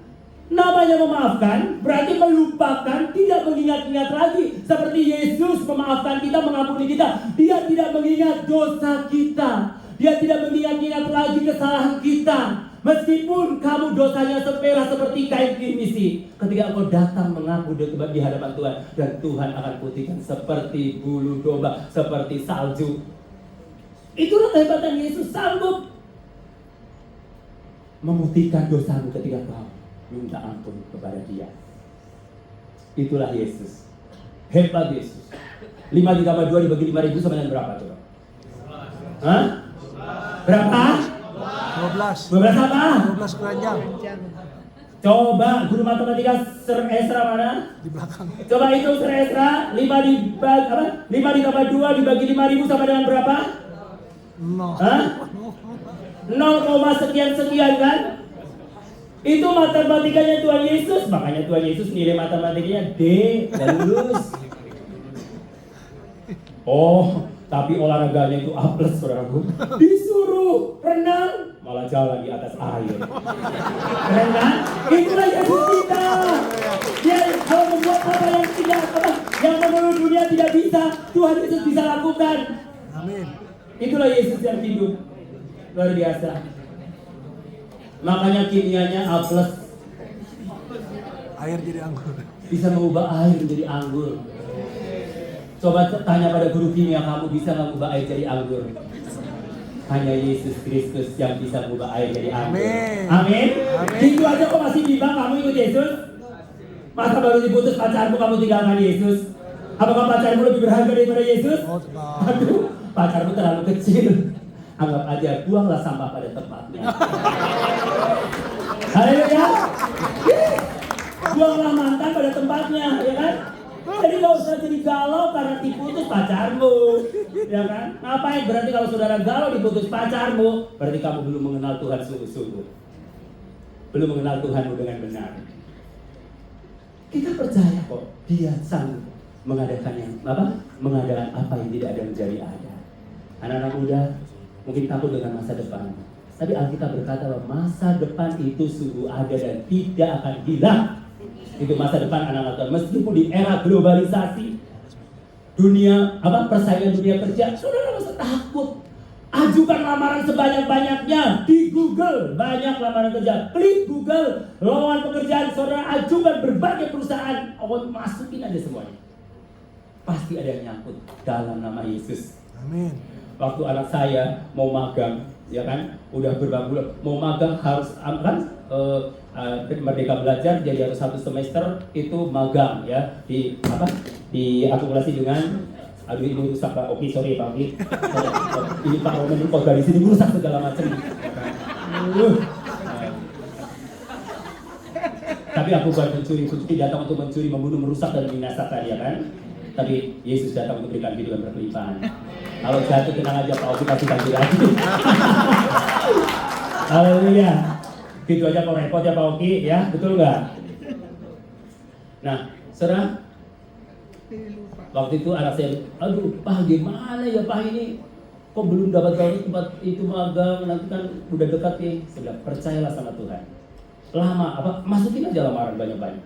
Namanya memaafkan berarti melupakan, tidak mengingat-ingat lagi. Seperti Yesus memaafkan kita, mengampuni kita. Dia tidak mengingat dosa kita. Dia tidak mengingat-ingat lagi kesalahan kita. Meskipun kamu dosanya semerah seperti kain kirmisi, ketika engkau datang mengaku di hadapan Tuhan, dan Tuhan akan putihkan seperti bulu domba, seperti salju. Itulah kehebatan Yesus, sanggup memutihkan dosamu ketika kau minta ampun kepada Dia. Itulah Yesus. Hebat Yesus. 5 ditambah 2 dibagi 5.000 sama dengan berapa coba? Hah? Berapa? 12. 12 apa? 12 keranjang. Coba guru matematika Sir Esra mana? Di belakang. Coba hitung Sir Esra, 5 ditambah 2 dibagi 5.000 sama dengan berapa? 0. Hah? 0, sekian kan? Itu matematikanya Tuhan Yesus. Makanya Tuhan Yesus nilai matematikanya D, dan lulus. Oh, tapi olahraganya itu A+, saudaraku. Disuruh renang, malah jalan di atas air. Keren kan? Itulah Yesus kita. Dia kalau membuat apa yang menurut dunia tidak bisa, Tuhan Yesus bisa lakukan. Amin. Itulah Yesus yang hidup. Luar biasa. Makanya kimianya A+. Air jadi anggur. Bisa mengubah air menjadi anggur. Coba tanya pada guru kimia kamu, bisa mengubah air jadi anggur? Hanya Yesus Kristus yang bisa mengubah air jadi anggur. Amin. Gitu aja kok masih bimbang kamu ikut Yesus? Masa baru diputus pacarmu kamu tinggalkan Yesus? Apakah pacarmu lebih berharga daripada Yesus? Aduh, pacarmu terlalu kecil. Anggap aja, buanglah sampah pada tempatnya. Haleluya. Buanglah mantan pada tempatnya, ya kan? Jadi gak usah jadi galau karena diputus pacarmu, ya kan? Ngapain? Berarti kalau saudara galau diputus pacarmu, berarti kamu belum mengenal Tuhan sungguh-sungguh. Belum mengenal Tuhanmu dengan benar. Kita percaya kok Dia sanggup mengadakan apa yang tidak ada menjadi ada. Anak-anak muda mungkin takut dengan masa depan, tapi Alkitab berkata bahwa masa depan itu sungguh ada dan tidak akan hilang. Itu masa depan anak-anak Tuhan. Meskipun di era globalisasi, persaingan dunia kerja, saudara nggak usah takut. Ajukan lamaran sebanyak-banyaknya di Google, banyak lamaran kerja. Klik Google, lowongan pekerjaan, saudara ajukan berbagai perusahaan, masukin aja semuanya. Pasti ada yang nyangkut dalam nama Yesus. Amin. Waktu anak saya mau magang, ya kan, udah berapa bulan mau magang harus Merdeka Belajar, jadi harus 1 semester itu magang ya diakumulasi dengan ini rusak Pak Oki, sorry Pak Oki. Ini Pak Roman kok dari sini rusak segala macam. Tapi aku bukan pencuri datang untuk mencuri, membunuh, merusak dan membinasakan, ya kan? Tapi Yesus datang untuk berikan hidup yang berkelimpahan. Kalau jatuh tenang aja, Pak Oki pasti ganti lagi. Haleluya. Gitu aja kok repot ya Pak Oki, ya betul nggak? Nah, saudara, waktu itu anak saya, aduh Pak gimana ya Pak ini, kok belum dapat gaji tempat itu magang, nanti kan udah dekat nih. Sudah, percayalah sama Tuhan. Lama, masukin aja lamaran banyak-banyak.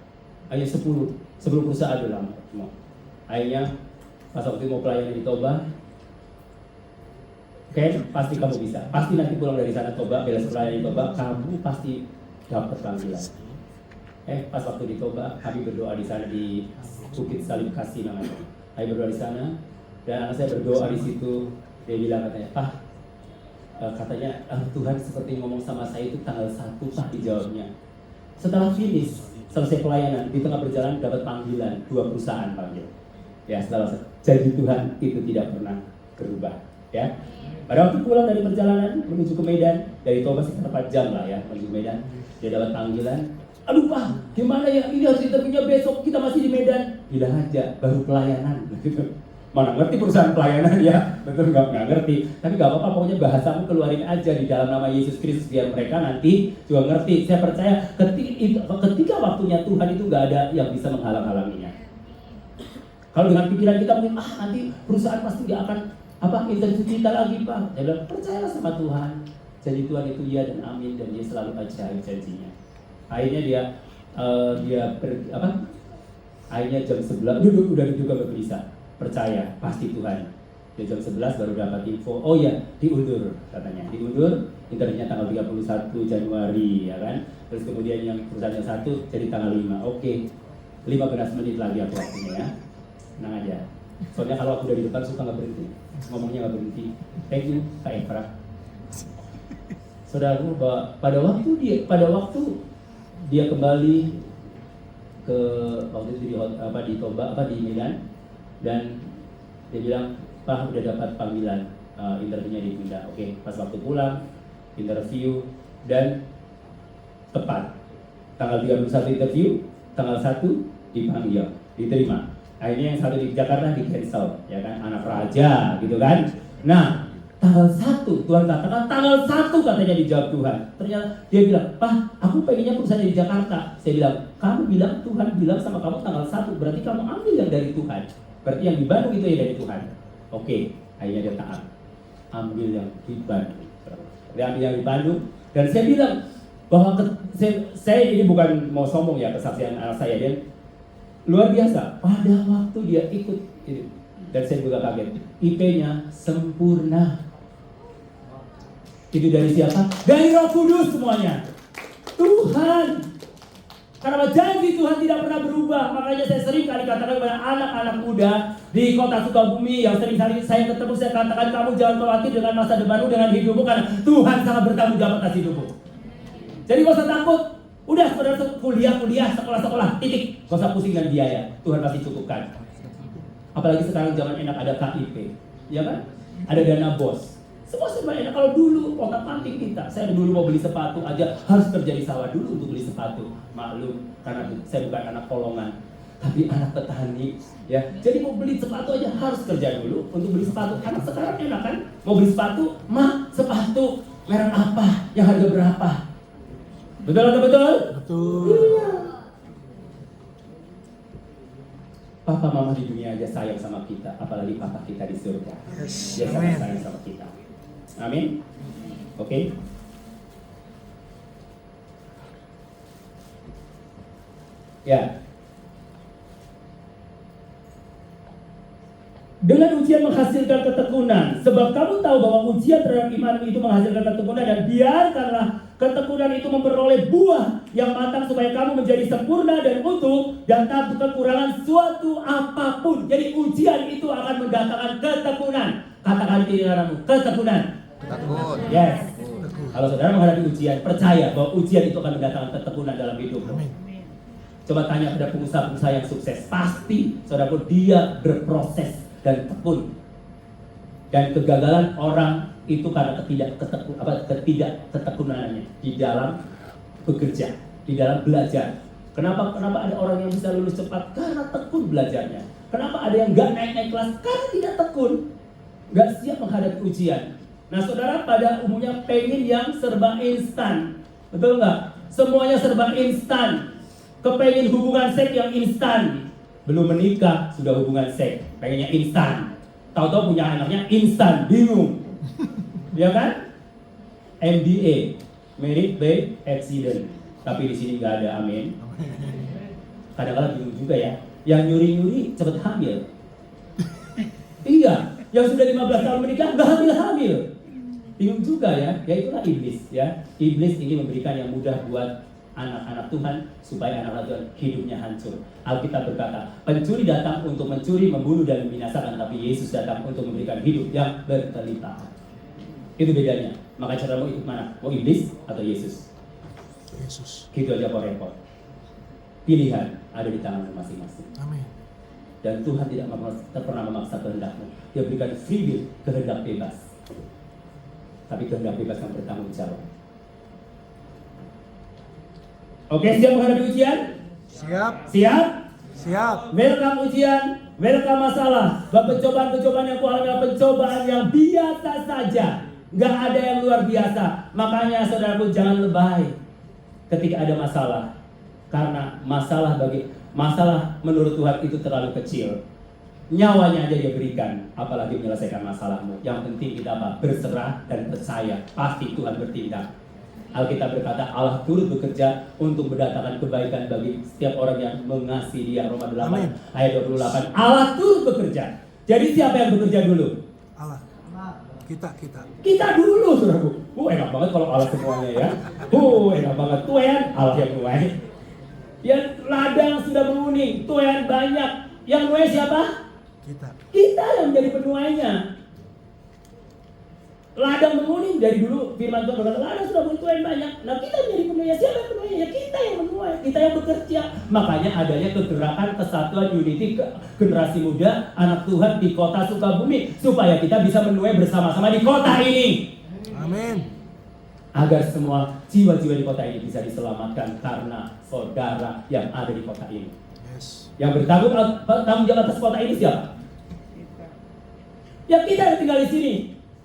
Hanya 10 perusahaan ada lama semua. Akhirnya pas waktu mau pelayanan di Toba, pasti kamu bisa. Pasti nanti pulang dari sana Toba, beres pelayanan di Toba, kamu pasti dapat panggilan. Pas waktu di Toba, kami berdoa di sana di Bukit Salib Kasih namanya. Kami berdoa di sana, dan anak saya berdoa di situ. Dia bilang katanya, Pak, katanya Tuhan seperti ngomong sama saya itu tanggal 1 Pak dijawabnya. Setelah finish, selesai pelayanan, di tengah perjalanan dapat panggilan, 2 perusahaan panggil. Ya, setelah janji Tuhan itu tidak pernah berubah. Ya, pada waktu pulang dari perjalanan menuju ke Medan, dari Toba sekitar 4 jam lah ya menuju Medan, dia dapat panggilan. Aduh Pak, gimana ya, ini harus interviewnya besok, kita masih di Medan. Bilang aja, baru pelayanan. Mana ngerti perusahaan pelayanan ya, betul nggak ngerti. Tapi nggak apa-apa, pokoknya bahasamu keluarin aja di dalam nama Yesus Kristus, biar mereka nanti juga ngerti. Saya percaya ketika waktunya Tuhan itu nggak ada yang bisa menghalang-halanginya. Kalau dengan pikiran kita mungkin nanti perusahaan pasti nggak akan Apa interview kita lagi Pak? Dia bilang, percayalah sama Tuhan. Janji Tuhan itu ya dan amin, dan dia selalu ajaib janjinya. Akhirnya dia pergi apa? Akhirnya jam 11 udah juga bergelisah. Percaya pasti Tuhan. Di jam 11 baru dapat info, oh ya diundur katanya, diundur interviewnya tanggal 31 Januari ya kan. Terus kemudian yang perusahaan yang satu jadi tanggal 5. Oke, 15 menit lagi aku waktunya ya. Tenang aja. Soalnya kalau aku udah di depan suka nggak berhenti, ngomongnya nggak berhenti. Thank you Kak Efra. Saudaraku, pada waktu dia kembali ke waktu itu di Toba di Medan, dan dia bilang, Pak udah dapat panggilan, interviewnya ditunda. Oke, pas waktu pulang interview dan tepat tanggal 31 interview, tanggal 1 dipanggil, diterima. Akhirnya yang satu di Jakarta di cancel, ya kan, anak raja gitu kan. Nah, tanggal 1 Tuhan katakan tanggal 1 katanya dijawab Tuhan. Ternyata dia bilang, Pak, aku pengennya perusahaan di Jakarta. Saya bilang, kamu bilang Tuhan bilang sama kamu tanggal 1, berarti kamu ambil yang dari Tuhan. Berarti yang di Bandung itu ya dari Tuhan. Oke, akhirnya dia taat, ambil yang di Bandung. Dia ambil yang di Bandung, dan saya bilang bahwa saya ini bukan mau sombong ya, kesaksian anak saya, dia luar biasa. Pada waktu dia ikut ini, dan saya juga kaget, IP-nya sempurna. Itu dari siapa? Dari Roh Kudus semuanya. Tuhan. Karena janji Tuhan tidak pernah berubah. Makanya saya sering kali katakan kepada anak-anak muda di kota Sukabumi yang sering kali saya ketemu, saya katakan, kamu jangan khawatir dengan masa depanmu, dengan hidupmu, karena Tuhan sangat bertanggung jawab atas hidupmu. Jadi gak usah takut. Udah saudara kuliah, sekolah, titik. Gak usah pusing dengan biaya. Tuhan pasti cukupkan. Apalagi sekarang zaman enak ada KIP, ya kan? Ada dana bos. Semua serba enak. Kalau dulu otak panting kita, saya dulu mau beli sepatu aja harus kerja di sawah dulu untuk beli sepatu. Maklum, karena saya bukan anak kolongan, tapi anak petani, ya. Jadi mau beli sepatu aja harus kerja dulu untuk beli sepatu. Anak sekarang enak kan? Mau beli sepatu, sepatu merek apa? Yang harga berapa? Betul atau betul? Betul. Iya. Papa mama di dunia aja sayang sama kita, apalagi papa kita di surga. Yes. Dia sangat sayang sama kita. Amin. Oke. Ya. Dengan ujian menghasilkan ketekunan, sebab kamu tahu bahwa ujian terhadap iman itu menghasilkan ketekunan, dan biarkanlah ketekunan itu memperoleh buah yang matang supaya kamu menjadi sempurna dan utuh dan tak kekurangan suatu apapun. Jadi ujian itu akan mendatangkan ketekunan. Katakan di dalammu, ketekunan. Takut. Yes. Kalau saudara menghadapi ujian, percaya bahwa ujian itu akan mendatangkan ketekunan dalam hidupmu. Coba tanya pada pengusaha-pengusaha yang sukses, pasti saudaraku dia berproses dan tekun. Dan kegagalan orang itu karena ketidakketekunannya di dalam bekerja, di dalam belajar. Kenapa ada orang yang bisa lulus cepat? Karena tekun belajarnya. Kenapa ada yang nggak naik kelas? Karena tidak tekun, nggak siap menghadapi ujian. Nah saudara pada umumnya pengen yang serba instan, betul nggak? Semuanya serba instan. Kepengen hubungan seks yang instan. Belum menikah sudah hubungan seks, pengennya instan. Tahu-tahu punya anaknya instan, bingung. Ya kan? MBA, Married by Accident. Tapi di sini nggak ada, amin. Kadang-kadang bingung juga ya. Yang nyuri-nyuri cepet hamil. Iya, yang sudah 15 tahun menikah nggak hamil. Bingung juga ya. Ya itulah iblis ya. Iblis ingin memberikan yang mudah buat anak-anak Tuhan supaya anak-anak Tuhan hidupnya hancur. Alkitab berkata, pencuri datang untuk mencuri, membunuh dan membinasakan, tapi Yesus datang untuk memberikan hidup yang berlimpah. Itu bedanya. Maka cara mau ikut mana? Mau iblis atau Yesus? Yesus. Gitu aja kok repot. Pilihan ada di tangan masing-masing. Amin. Dan Tuhan tidak pernah memaksa kehendakmu. Dia berikan free will, kehendak bebas. Tapi kehendak bebas yang bertanggung jawab. Oke, siap menghadapi ujian? Siap. Siap? Siap. Welcome ujian, welcome masalah. Pencobaan-pencobaan yang kualami adalah pencobaan yang biasa saja. Nggak ada yang luar biasa. Makanya saudaraku jangan lebay ketika ada masalah. Karena masalah menurut Tuhan itu terlalu kecil. Nyawanya aja dia berikan, apalagi menyelesaikan masalahmu. Yang penting kita apa? Berserah dan percaya, pasti Tuhan bertindak. Alkitab berkata Allah turut bekerja untuk mendatangkan kebaikan bagi setiap orang yang mengasihi Dia. Roma 8 Amin. ayat 28. Allah turut bekerja. Jadi siapa yang bekerja dulu? Allah. Kita dulu, saudaraku. Enak banget kalau Allah semuanya ya. Enak banget. Tuhan, Allah yang nuai. Yang ladang sudah menguning, Tuhan banyak. Yang nuai siapa? Kita yang menjadi penuainya. Ladang menguning, dari dulu firman Tuhan berkata ladang sudah menguning, Tuhan banyak. Nah kita menjadi penuainya. Siapa yang penuainya? Ya kita yang menuai, kita yang bekerja. Makanya adanya kegerakan kesatuan unity generasi muda anak Tuhan di kota Sukabumi, supaya kita bisa menuai bersama-sama di kota ini. Amin. Agar semua jiwa-jiwa di kota ini bisa diselamatkan karena saudara yang ada di kota ini. Yes. Yang bertanggung jawab atas kota ini siapa? Ya kita yang tinggal di sini.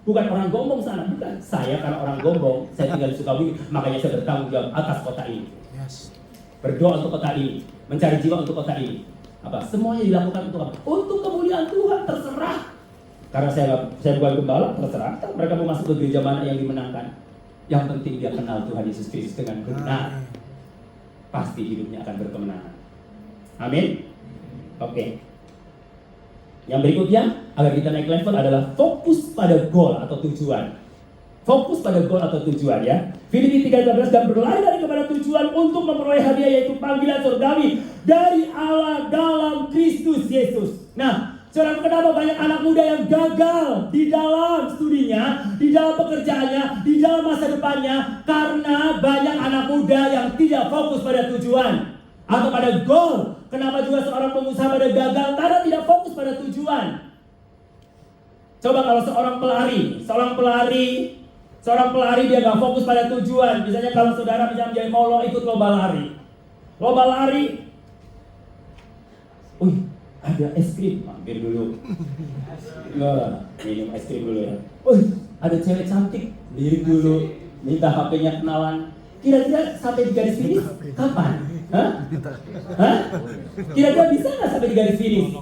Bukan orang Gombong sana, bukan. Saya karena orang Gombong, saya tinggal di Sukabumi, makanya saya bertanggung jawab atas kota ini. Yes. Berdoa untuk kota ini, mencari jiwa untuk kota ini. Apa? Semuanya dilakukan untuk apa? Untuk kemuliaan Tuhan, terserah. Karena saya bukan gembala, terserah. Mereka mau masuk ke gereja mana yang dimenangkan. Yang penting dia kenal Tuhan Yesus Kristus dengan benar. Pasti hidupnya akan berkemenangan. Amin. Oke. Yang berikutnya, agar kita naik level adalah fokus pada goal atau tujuan. Fokus pada goal atau tujuan ya. Filipi 3:13, dan berlari kepada tujuan untuk memperoleh hadiah, yaitu panggilan surgawi dari Allah dalam Kristus Yesus. Nah, saudara, kenapa banyak anak muda yang gagal di dalam studinya, di dalam pekerjaannya, di dalam masa depannya? Karena banyak anak muda yang tidak fokus pada tujuan atau pada goal. Kenapa juga seorang pengusaha pada gagal? Karena tidak fokus pada tujuan. Coba kalau seorang pelari dia gak fokus pada tujuan. Misalnya kalau saudara menjadi polo, ikut lomba lari. Ada es krim, mampir dulu. Minum es krim dulu ya. Ada cewek cantik, lirik dulu, minta HP-nya kenalan. Kira-kira sampai di garis finish kapan? Hah? Kira-kira bisa nggak sampai di garis finish?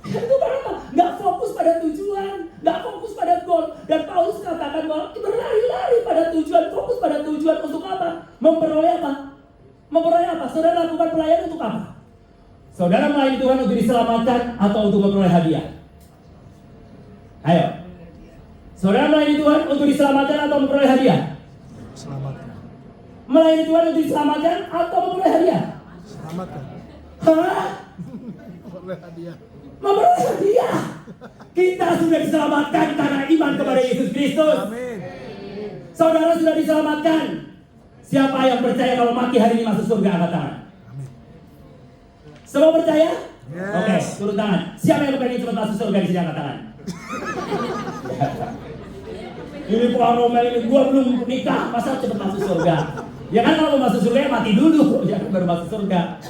Itu karena nggak fokus pada tujuan, nggak fokus pada goal. Dan Paulus katakan bahwa berlari-lari pada tujuan, fokus pada tujuan untuk apa? Memperoleh apa? Saudara lakukan pelayanan untuk apa? Saudara melayani Tuhan untuk diselamatkan atau untuk memperoleh hadiah? Ayo. Saudara melayani Tuhan untuk diselamatkan atau memperoleh hadiah? Selamatkan. Melayani Tuhan untuk diselamatkan atau memperoleh hadiah? Selamatkan. Hah? Memperoleh hadiah. Memperoleh hadiah. Kita sudah diselamatkan karena iman kepada Yesus Kristus. Amin. Saudara sudah diselamatkan. Siapa yang percaya kalau mati hari ini masuk surga, angkat tangan. Amin. Semua percaya? Yes. Oke, turun tangan. Siapa yang pengen cepat masuk surga di sini, angkat tangan. Ini Pak Romel ini, gua belum nikah, masa cepat masuk surga? Ya kan kalau mau masuk surga ya mati dulu, ya baru masuk surga.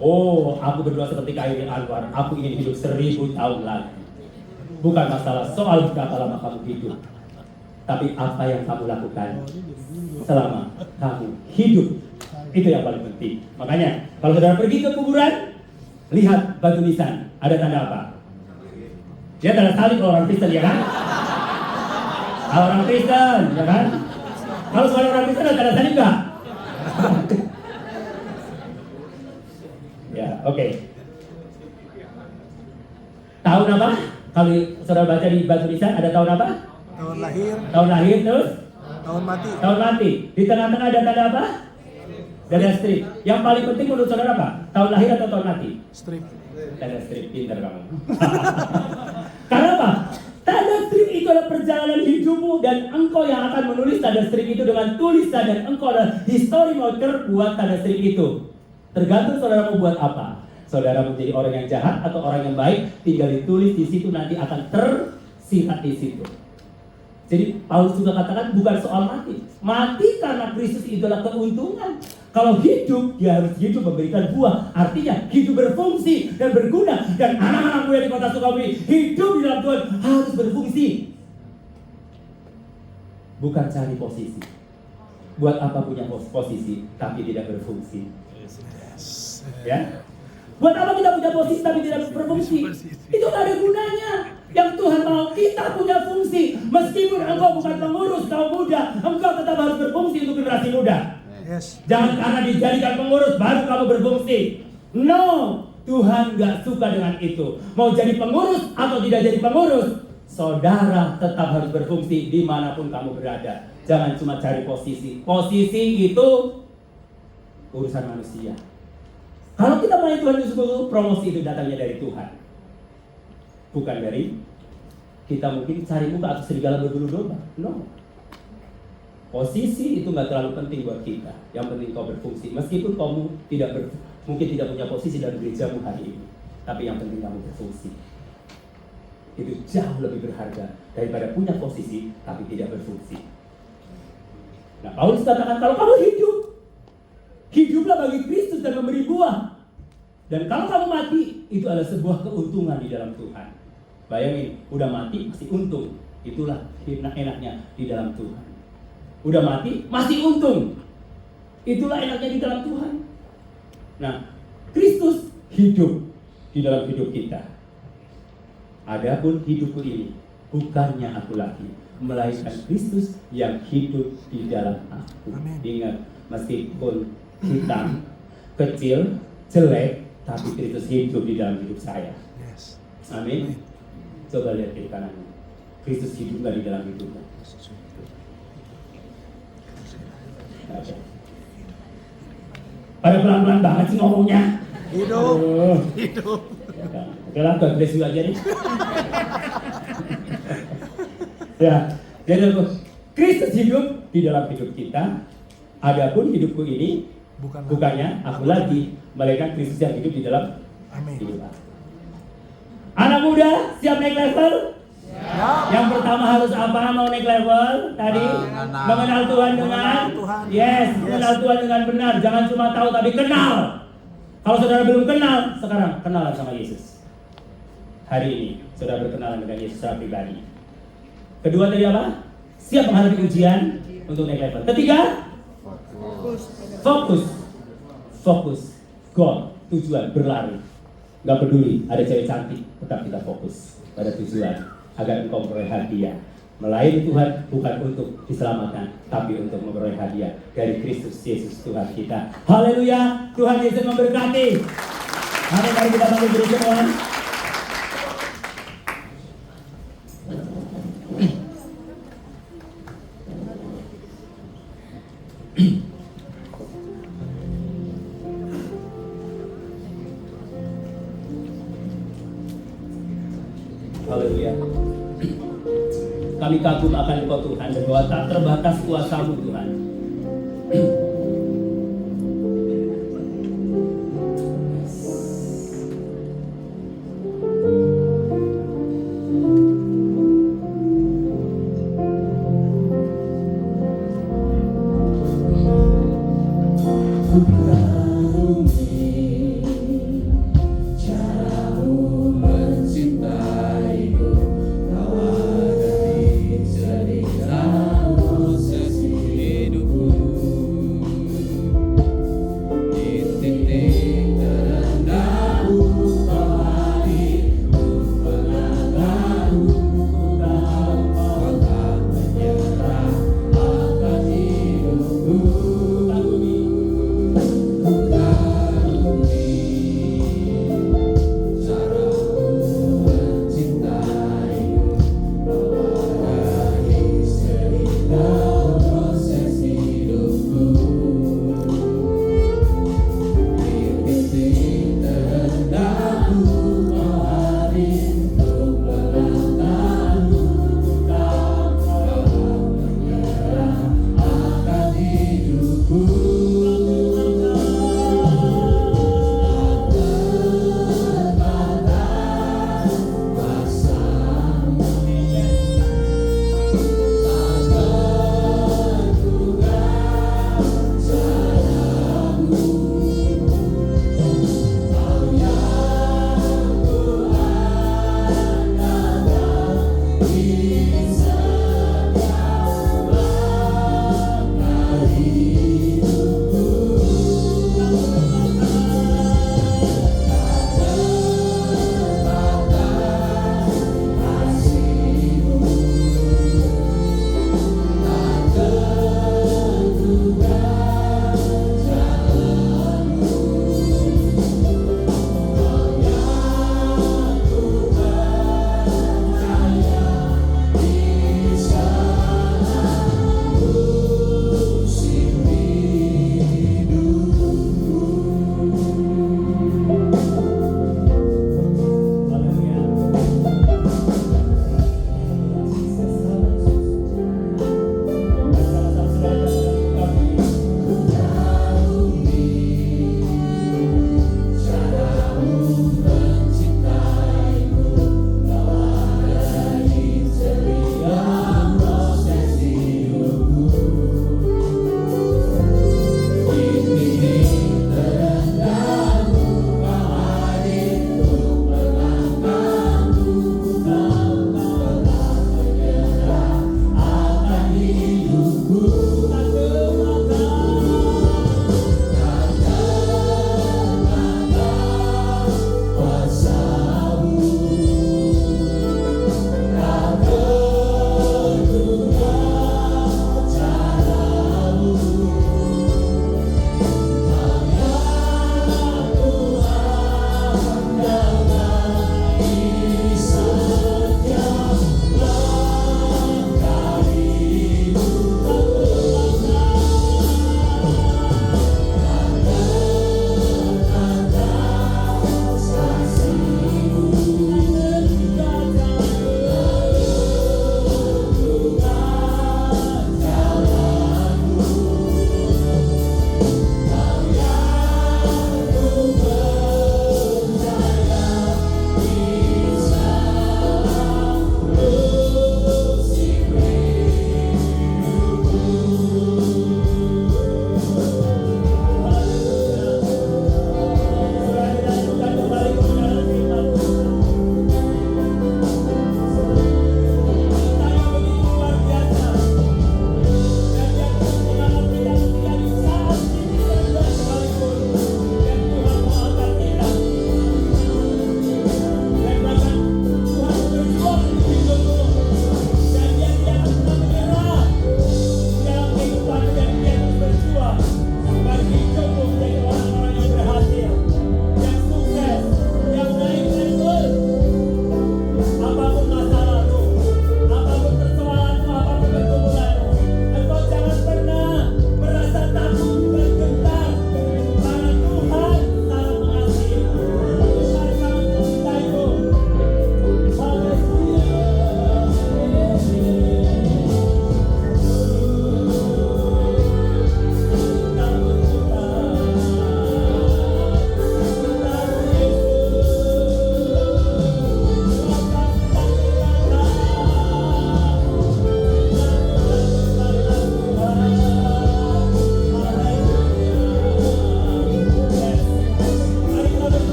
Oh, aku berdoa seperti Khairi Anwar, aku ingin hidup 1000 tahun lagi. Bukan masalah soal berapa lama kamu hidup, tapi apa yang kamu lakukan selama kamu hidup. Itu yang paling penting. Makanya kalau saudara pergi ke kuburan, lihat batu nisan, ada tanda apa? Dia tanda salib orang Kristen, ya kan? Orang Kristen, ya kan? Kalau seorang orang Kristen ada tanda salib nggak? Ya, oke. Tahun apa? Kalau saudara baca di batu nisan ada tahun apa? Tahun lahir terus? Tahun mati. Di tengah-tengah ada tanda apa? Tanda strip. Yang paling penting menurut saudara apa? Tahun lahir atau tahun mati? Strip. Tanda strip, pintar kamu. Karena apa? Tanda strip itu adalah perjalanan hidupmu, dan engkau yang akan menulis tanda strip itu dengan tulisan, dan engkau adalah history maker buat tanda strip itu. Tergantung saudara mau buat apa. Saudara menjadi orang yang jahat atau orang yang baik, tinggal ditulis di situ, nanti akan tersirat di situ. Jadi Paulus juga katakan bukan soal mati. Mati karena Kristus itu adalah keuntungan. Kalau hidup, dia harus hidup memberikan buah. Artinya hidup berfungsi dan berguna. Dan anak-anak muda di kota Sukabumi hidup di dalam Tuhan harus berfungsi. Bukan cari posisi. Buat apa punya posisi tapi tidak berfungsi? Ya. Buat apa kita punya posisi tapi tidak berfungsi? Itu gak ada gunanya. Yang Tuhan mau kita punya fungsi. Meskipun engkau bukan pengurus kaum muda, engkau tetap harus berfungsi untuk generasi muda. Yes. Jangan karena dijadikan pengurus baru kamu berfungsi. No, Tuhan gak suka dengan itu. Mau jadi pengurus atau tidak jadi pengurus, saudara tetap harus berfungsi dimanapun kamu berada. Jangan cuma cari posisi. Posisi itu urusan manusia. Kalau kita melayani Tuhan Yesus, promosi itu datangnya dari Tuhan, bukan dari kita mungkin cari muka atau serigala berbulu domba. No. Posisi itu nggak terlalu penting buat kita. Yang penting kau berfungsi. Meskipun kamu mungkin tidak punya posisi dalam gerejamu hari ini, tapi yang penting kamu berfungsi. Itu jauh lebih berharga daripada punya posisi tapi tidak berfungsi. Nah, Paulus katakan kalau kamu hidup, hiduplah bagi Kristus dan memberi buah. Dan kalau kamu mati, itu adalah sebuah keuntungan di dalam Tuhan. Bayangin, udah mati masih untung. Itulah enaknya di dalam Tuhan. Udah mati masih untung. Itulah enaknya di dalam Tuhan. Nah, Kristus hidup di dalam hidup kita. Adapun hidupku ini bukannya aku lagi, melainkan Kristus yang hidup di dalam aku. Amen. Ingat, meskipun hitam, kecil, jelek, tapi Kristus hidup di dalam hidup saya. Yes. Amin. Coba lihat kiri kanannya. Kristus hidup gak di dalam hidupmu? Okay. Pada pelan-pelan banget sih ngomongnya. Hidup. Hidup. Oke lah, God bless you aja nih. Ya, jadi Kristus hidup di dalam hidup kita. Adapun hidupku ini bukannya aku lagi, melainkan Kristus yang hidup di dalam hidup aku. Anak muda, siap naik level? Ya. Yang pertama harus apa? Mau naik level tadi? Mengenal Tuhan dengan mengenal Tuhan dengan benar. Jangan cuma tahu tapi kenal. Kalau saudara belum kenal, sekarang kenalan sama Yesus. Hari ini saudara berkenalan dengan Yesus secara pribadi. Kedua tadi apa? Siap menghadapi ujian untuk naik level. Ketiga, fokus, goal, tujuan, berlari. Gak peduli ada cewek cantik, tetap kita fokus pada tujuan agar engkau memperoleh hadiah. Melayani Tuhan bukan untuk diselamatkan, tapi untuk memperoleh hadiah dari Kristus Yesus Tuhan kita. Haleluya, Tuhan Yesus memberkati. Amin. Mari kita bangun diri semua. Haleluya. Kami kagum akan Engkau Tuhan, dan bahwa tak terbatas kuasa-Mu Tuhan.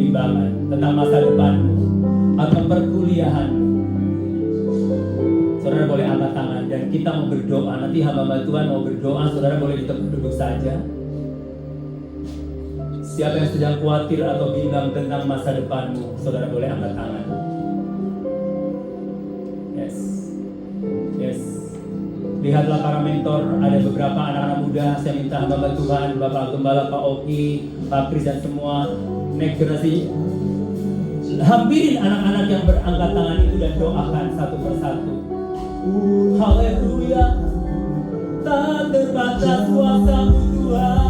kebimbangan tentang masa depanmu atau perkuliahan, saudara boleh angkat tangan dan kita mau berdoa. Nanti hamba Tuhan mau berdoa, saudara boleh di tempat duduk saja. Siapa yang sedang khawatir atau bimbang tentang masa depanmu, saudara boleh angkat tangan. Yes. Lihatlah para mentor, ada beberapa anak-anak muda. Saya minta hamba Tuhan, Bapak Gembala, Pak Oki, Pak Kris dan semua next generasi, hampirin anak-anak yang berangkat tangan itu dan doakan satu persatu. Haleluya, tak terbatas kuasa-Mu Tuhan.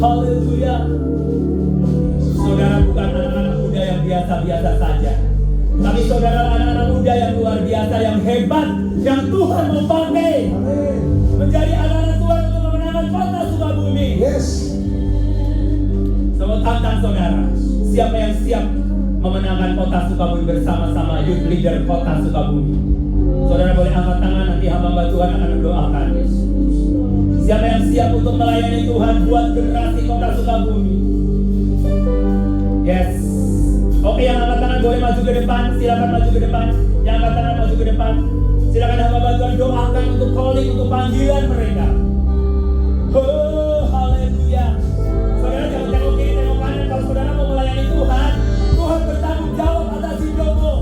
Haleluya. Saudara bukan anak-anak muda yang biasa-biasa saja, tapi saudara anak-anak muda yang luar biasa, yang hebat, yang Tuhan mau pakai menjadi anak-anak Tuhan untuk memenangkan kota Sukabumi. Yes. Saya tantang saudara, siapa yang siap memenangkan kota Sukabumi bersama-sama youth leader kota Sukabumi? Saudara boleh angkat tangan, nanti hamba Tuhan akan mendoakan. Siapa yang siap untuk melayani Tuhan buat generasi kota Sukabumi? Yes. Oke, yang angkat tangan boleh maju ke depan. Silakan maju ke depan. Yang angkat tangan maju ke depan. Silakan hamba Tuhan doakan untuk calling, untuk panggilan mereka. Oh, haleluya. Saudara jangan tengok kiri, tengok kanan. Kalau saudara mau melayani Tuhan, Tuhan bertanggung jawab atas hidupmu.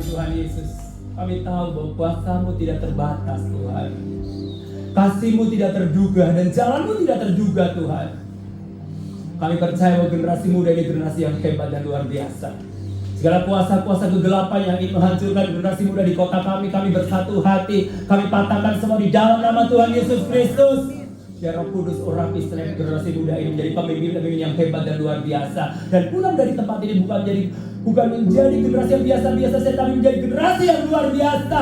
kasih Tuhan Yesus. Kami tahu bahwa kuasa-Mu tidak terbatas Tuhan. Kasih-Mu tidak terduga dan jalan-Mu tidak terduga Tuhan. Kami percaya bahwa generasi muda ini generasi yang hebat dan luar biasa. Segala kuasa-kuasa kegelapan yang ingin menghancurkan generasi muda di kota kami bersatu hati. Kami patahkan semua di dalam nama Tuhan Yesus Kristus. Biar Roh Kudus urapi setiap generasi muda ini menjadi pemimpin-pemimpin yang hebat dan luar biasa. Dan pulang dari tempat ini bukan menjadi generasi yang biasa-biasa saja, tapi menjadi generasi yang luar biasa.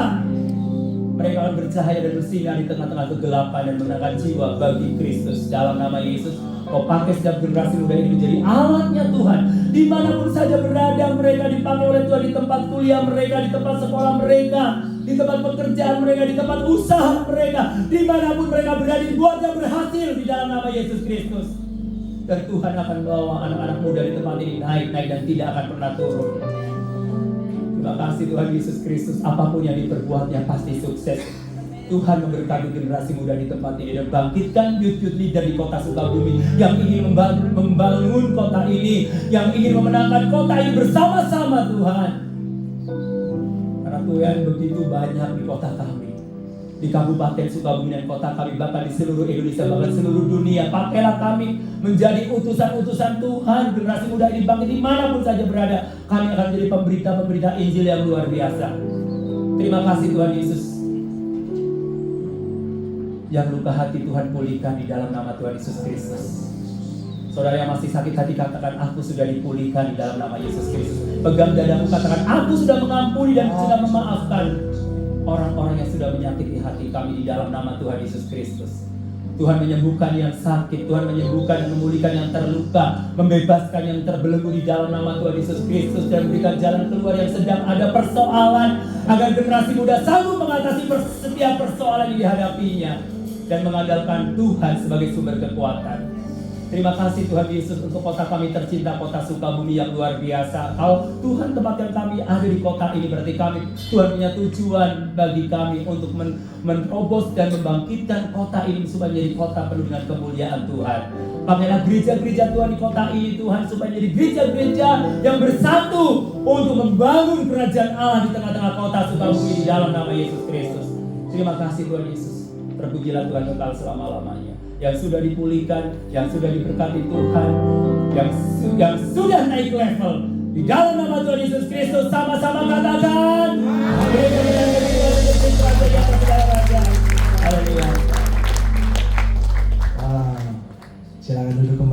Mereka akan bercahaya dan bersinar di tengah-tengah kegelapan dan menangkan jiwa bagi Kristus. Dalam nama Yesus, Kau pakai setiap generasi muda ini menjadi alatnya Tuhan. Dimanapun saja berada, mereka dipakai oleh Tuhan, di tempat kuliah mereka, di tempat sekolah mereka, di tempat pekerjaan mereka, di tempat usaha mereka, dimanapun mereka berada, dibuatnya berhasil di dalam nama Yesus Kristus. Dan Tuhan akan membawa anak-anak muda di tempat ini naik dan tidak akan pernah turun. Terima kasih Tuhan Yesus Kristus. Apapun yang diperbuatnya pasti sukses. Tuhan memberkati generasi muda di tempat ini dan bangkitkan youth leader di kota Sukabumi yang ingin membangun kota ini, yang ingin memenangkan kota ini bersama-sama Tuhan. Karena Tuhan begitu banyak di kota kami, di Kabupaten Sukabumi dan kota kami, bahkan di seluruh Indonesia, bahkan seluruh dunia. Pakailah kami menjadi utusan-utusan Tuhan. Generasi muda ini bangkit dimanapun saja berada. Kami akan menjadi pemberita-pemberita Injil yang luar biasa. Terima kasih Tuhan Yesus. Yang luka hati Tuhan pulihkan di dalam nama Tuhan Yesus Kristus. Saudara yang masih sakit hati katakan, aku sudah dipulihkan di dalam nama Yesus Kristus. Pegang dadamu katakan, aku sudah mengampuni dan sudah memaafkan orang-orang yang sudah menyakiti hati kami di dalam nama Tuhan Yesus Kristus. Tuhan menyembuhkan yang sakit, Tuhan menyembuhkan dan memulihkan yang terluka, membebaskan yang terbelenggu di dalam nama Tuhan Yesus Kristus, dan memberikan jalan keluar yang sedang ada persoalan, agar generasi muda sanggup mengatasi setiap persoalan yang dihadapinya dan mengandalkan Tuhan sebagai sumber kekuatan. Terima kasih Tuhan Yesus untuk kota kami tercinta, kota Sukabumi yang luar biasa. Kalau Tuhan tempatkan kami ada di kota ini, berarti Tuhan punya tujuan bagi kami untuk menerobos dan membangkitkan kota ini supaya menjadi kota penuh dengan kemuliaan Tuhan. Pakailah gereja-gereja Tuhan di kota ini Tuhan, supaya menjadi gereja-gereja yang bersatu untuk membangun kerajaan Allah di tengah-tengah kota Sukabumi di dalam nama Yesus Kristus. Terima kasih Tuhan Yesus. Terpujilah Tuhan kekal selama-lamanya. Yang sudah dipulihkan, yang sudah diberkati Tuhan, yang sudah naik level di dalam nama Tuhan Yesus Kristus, sama-sama katakan Haleluya. Silakan duduk kembali.